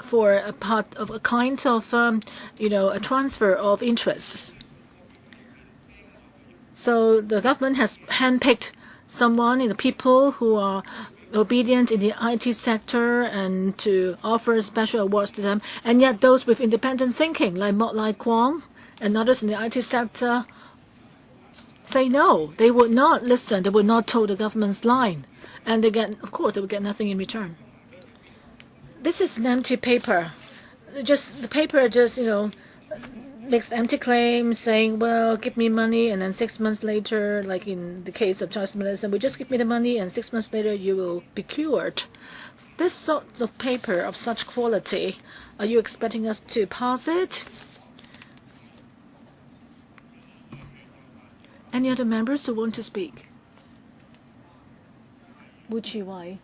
for a part of a kind of, you know, a transfer of interests? So the government has handpicked someone, you know, people who are obedient in the IT sector and to offer special awards to them. And yet those with independent thinking, like Mok Lai Kwong and others in the IT sector, say no. They would not listen. They would not toe the government's line. And they get, of course, they would get nothing in return. This is an empty paper. The paper just, you know, makes empty claims saying, well, give me money, and then 6 months later, like in the case of Chinese medicine, we just give me the money, and 6 months later you will be cured. This sort of paper of such quality, are you expecting us to pass it? Any other members who want to speak? Wu Chi-wai.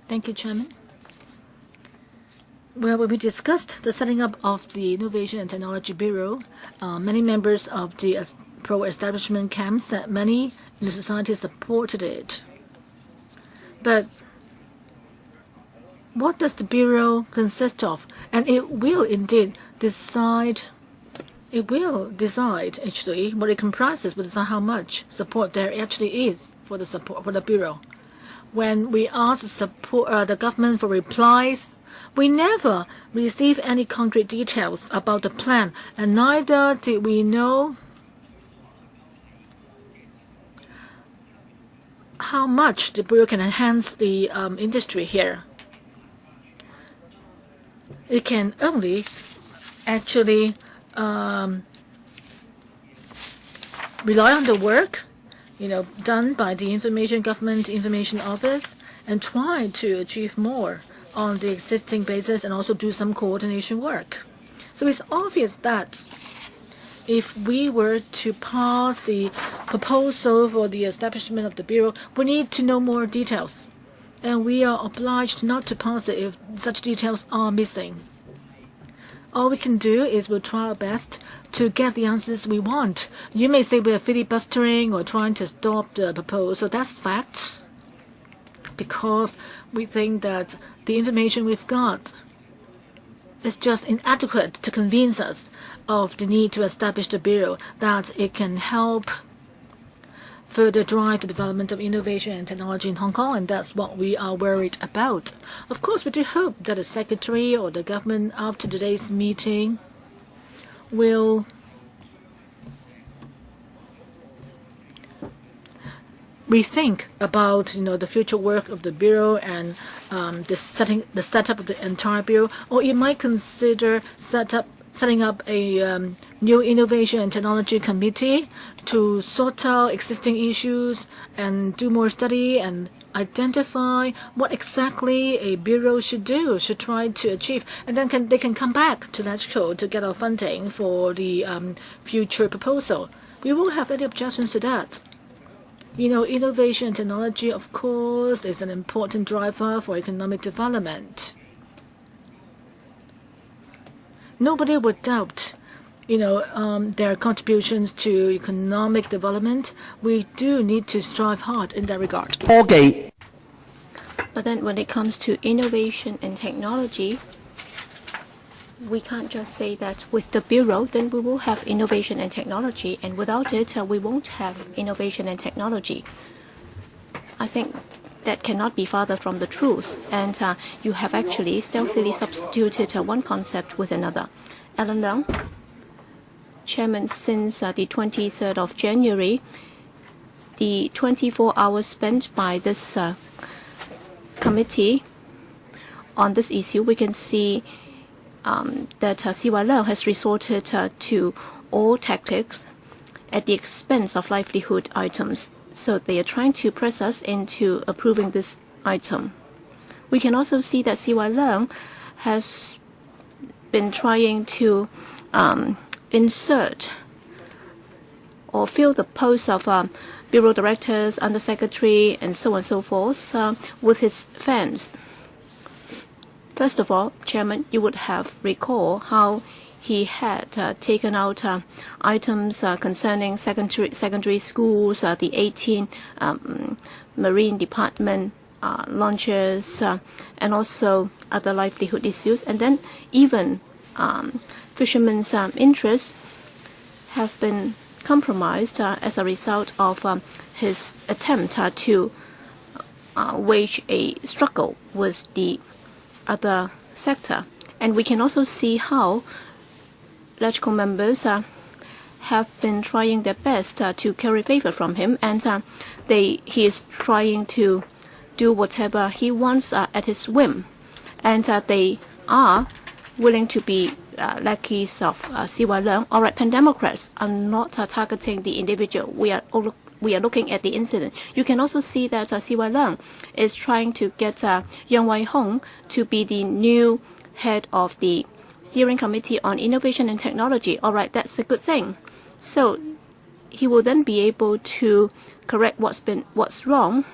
Thank you, Chairman. Well, when we discussed the setting up of the Innovation and Technology Bureau, many members of the pro-establishment camp said many in the society supported it. But what does the Bureau consist of? And it will indeed decide, actually what it comprises, will decide how much support there actually is for the support for the Bureau. When we ask the government for replies, we never received any concrete details about the plan, and neither did we know how much the Bureau can enhance the industry here. It can only actually rely on the work done by the Government Information Office and try to achieve more on the existing basis and also do some coordination work. So it's obvious that if we were to pass the proposal for the establishment of the Bureau, we need to know more details. And we are obliged not to pass it if such details are missing. All we can do is we'll try our best to get the answers we want. You may say we are filibustering or trying to stop the proposal. That's fact. Because we think that the information we've got is just inadequate to convince us of the need to establish the Bureau, that it can help further drive the development of innovation and technology in Hong Kong, and that's what we are worried about. Of course, we do hope that the Secretary or the government after today's meeting will rethink about the future work of the Bureau and the setup of the entire Bureau, or it might consider setting up a new innovation and technology committee to sort out existing issues and do more study and identify what exactly a bureau should try to achieve, and then they can come back to LegCo to get our funding for the future proposal. We won't have any objections to that. Innovation and technology, of course, is an important driver for economic development. Nobody would doubt, their contributions to economic development. We do need to strive hard in that regard. Okay. But then when it comes to innovation and technology, we can't just say that with the Bureau, then we will have innovation and technology, and without it, we won't have innovation and technology. I think that cannot be farther from the truth, and you have actually stealthily substituted one concept with another. Alan Leung, Chairman since the 23rd of January, the 24 hours spent by this committee on this issue, we can see that CY Leung has resorted to all tactics at the expense of livelihood items. So they are trying to press us into approving this item. We can also see that CY Leung has been trying to insert or fill the posts of bureau directors, undersecretary, and so on and so forth with his fans. First of all, Chairman, you would have recalled how he had taken out items concerning secondary schools, the 18 Marine Department launches, and also other livelihood issues. And then even fishermen's interests have been compromised as a result of his attempt to wage a struggle with the other sector. And we can also see how LegCo members have been trying their best to carry favor from him, and he is trying to do whatever he wants at his whim, and they are willing to be lackeys of CY Leung. All right, Pan-Democrats are not targeting the individual. We are looking at the incident. You can also see that CY Leung is trying to get Yang Wai-hong to be the new head of the Steering Committee on Innovation and Technology. All right, that's a good thing. So he will then be able to correct what's wrong,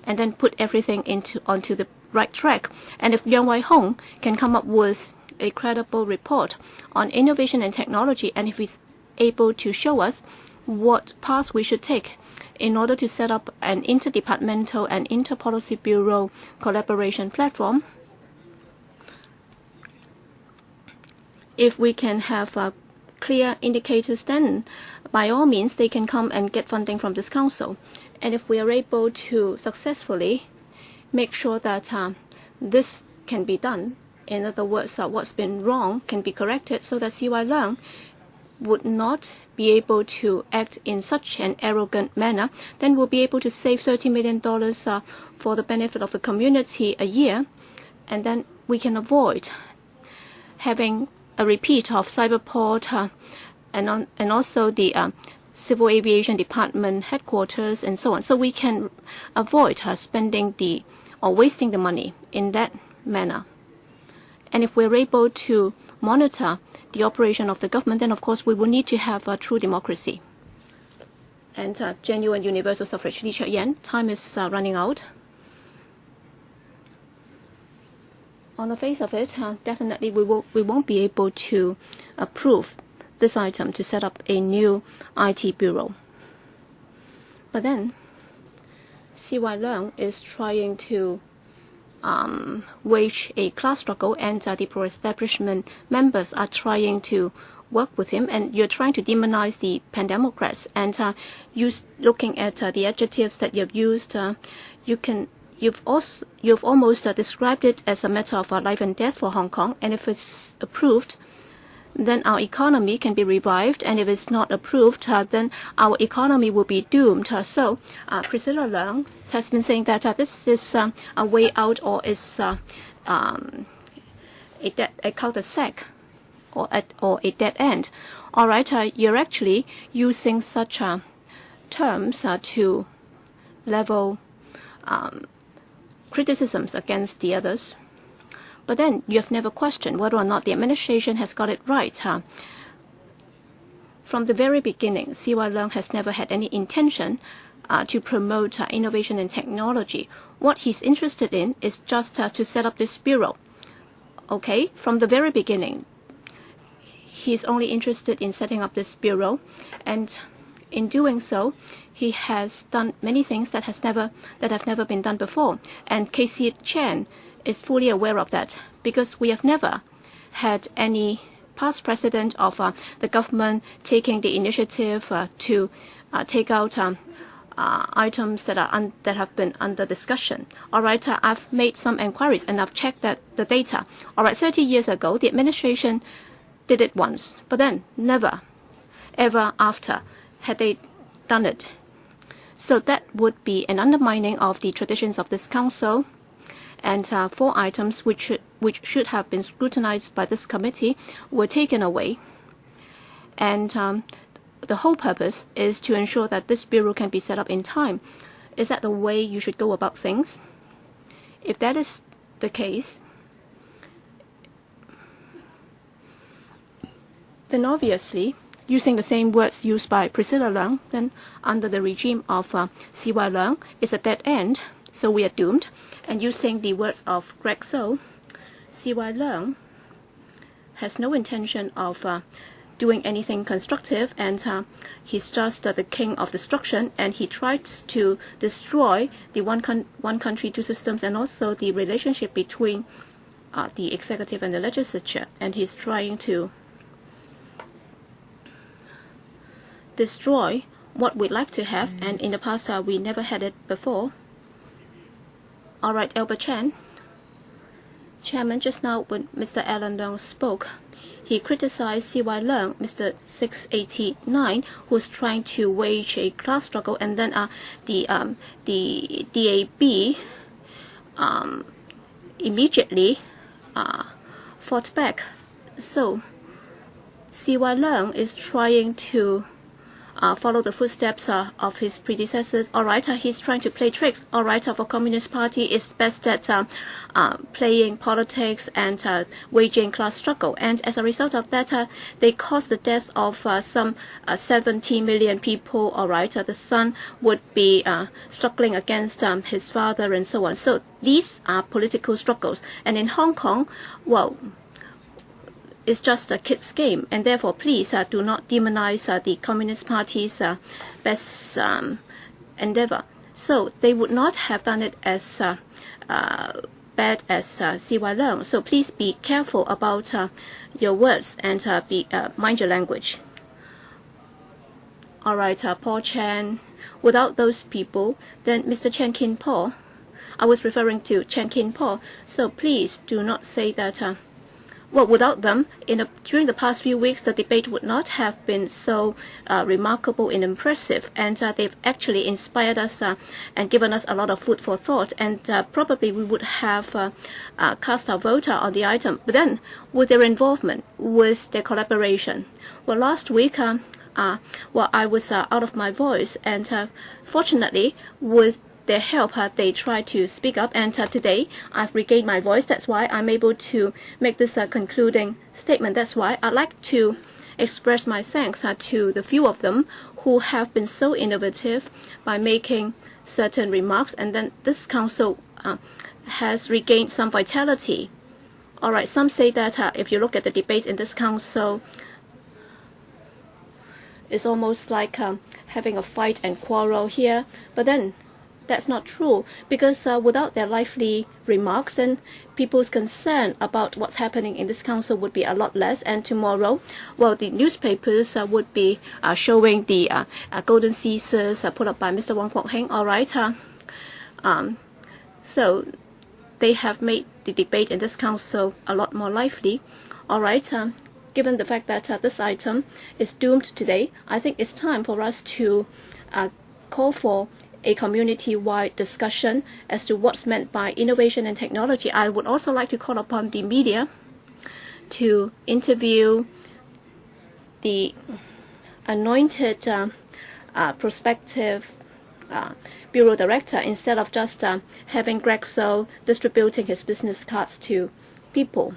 and then put everything onto the right track. And if Yang Wai-hong can come up with a credible report on innovation and technology, and if he's able to show us what path we should take in order to set up an interdepartmental and inter-policy bureau collaboration platform, if we can have clear indicators, then by all means they can come and get funding from this council. And if we are able to successfully make sure that this can be done, in other words, what's been wrong can be corrected, so that CY Leung would not be able to act in such an arrogant manner, then we'll be able to save $30 million for the benefit of the community a year, and then we can avoid having a repeat of Cyberport and also the Civil Aviation Department headquarters and so on. So we can avoid spending or wasting the money in that manner. And if we're able to monitor the operation of the government, then of course we will need to have a true democracy and genuine universal suffrage. Li Chuyan, time is running out. On the face of it, definitely we won't be able to approve this item to set up a new IT bureau. But then, C.Y. Leung is trying to wage a class struggle, and the pro-establishment members are trying to work with him, and you're trying to demonize the pan-democrats. And looking at the adjectives that you've used, you've almost described it as a matter of life and death for Hong Kong. And if it's approved, then our economy can be revived, and if it's not approved, then our economy will be doomed. So Priscilla Leung has been saying that this is a way out, or is a cul-de-sac, or a dead end. All right, you're actually using such terms to level criticisms against the others. But then you have never questioned whether or not the administration has got it right. From the very beginning, C.Y. Leung has never had any intention to promote innovation and technology. What he's interested in is just to set up this bureau. Okay, from the very beginning, he's only interested in setting up this bureau, and in doing so, he has done many things that have never been done before. And K.C. Chen is fully aware of that, because we have never had any past precedent of the government taking the initiative to take out items that have been under discussion. All right, I've made some inquiries and I've checked the data. All right, 30 years ago, the administration did it once, but then never, ever after had they done it. So that would be an undermining of the traditions of this council. And 4 items which should have been scrutinized by this committee were taken away. And the whole purpose is to ensure that this bureau can be set up in time. Is that the way you should go about things? If that is the case, then obviously, using the same words used by Priscilla Leung, then under the regime of C.Y. Leung, is a dead end. So we are doomed. And using the words of Greg So, C.Y. Leung has no intention of doing anything constructive, and he's just the king of destruction, and he tries to destroy the one country, two systems, and also the relationship between the executive and the legislature. And he's trying to destroy what we'd like to have, and in the past we never had it before. All right, Albert Chan. Chairman, just now when Mr. Alan Leung spoke, he criticized C.Y. Leung, Mr. 689, who's trying to wage a class struggle, and then the DAB immediately fought back. So C.Y. Leung is trying to follow the footsteps of his predecessors. All right, he's trying to play tricks. All right, for Communist Party is best at playing politics and waging class struggle. And as a result of that, they caused the death of some 70 million people. All right, the son would be struggling against his father and so on. So these are political struggles. And in Hong Kong, well, it's just a kid's game, and therefore please do not demonize the Communist Party's best endeavor. So they would not have done it as bad as C.Y. Leung. So please be careful about your words and mind your language. All right, Paul Chan. Without those people, then Mr. Chen Kin Po, I was referring to Chen Kin Po. So please do not say that. Well, without them, during the past few weeks, the debate would not have been so remarkable and impressive. And they've actually inspired us and given us a lot of food for thought. And probably we would have cast our vote on the item. But then, with their involvement, with their collaboration. Well, last week, well, I was out of my voice, and fortunately, with their help, they tried to speak up, and today I've regained my voice. That's why I'm able to make this concluding statement. That's why I'd like to express my thanks to the few of them who have been so innovative by making certain remarks, and then this council has regained some vitality. All right, some say that if you look at the debates in this council, it's almost like having a fight and quarrel here, but then that's not true, because without their lively remarks, then people's concern about what's happening in this council would be a lot less. And tomorrow, well, the newspapers would be showing the golden Caesars put up by Mr. Wong Kwok Heng. All right, so they have made the debate in this council a lot more lively. All right, given the fact that this item is doomed today, I think it's time for us to call for a community-wide discussion as to what's meant by innovation and technology. I would also like to call upon the media to interview the anointed prospective bureau director instead of just having Greg So distributing his business cards to people.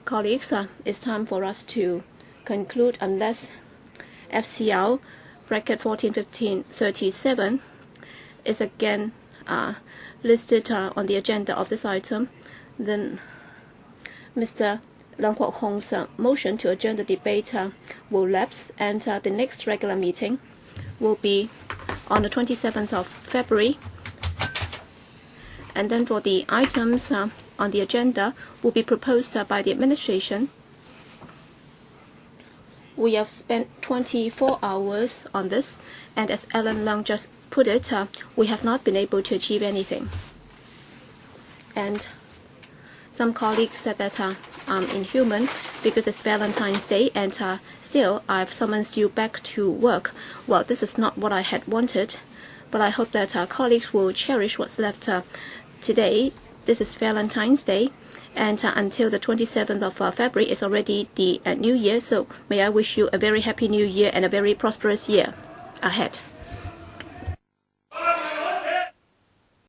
Colleagues, it's time for us to conclude unless FCL bracket 141537 is again listed on the agenda of this item, then Mr. Leung Kwok Hong's motion to adjourn the debate will lapse, and the next regular meeting will be on the 27th of February. And then for the items on the agenda will be proposed by the administration. We have spent 24 hours on this, and as Alan Leung just put it, we have not been able to achieve anything. And some colleagues said that I'm inhuman because it's Valentine's Day, and still I've summoned you back to work. Well, this is not what I had wanted, but I hope that colleagues will cherish what's left today. This is Valentine's Day, and until the 27th of February is already the New Year, so may I wish you a very happy New Year and a very prosperous year ahead.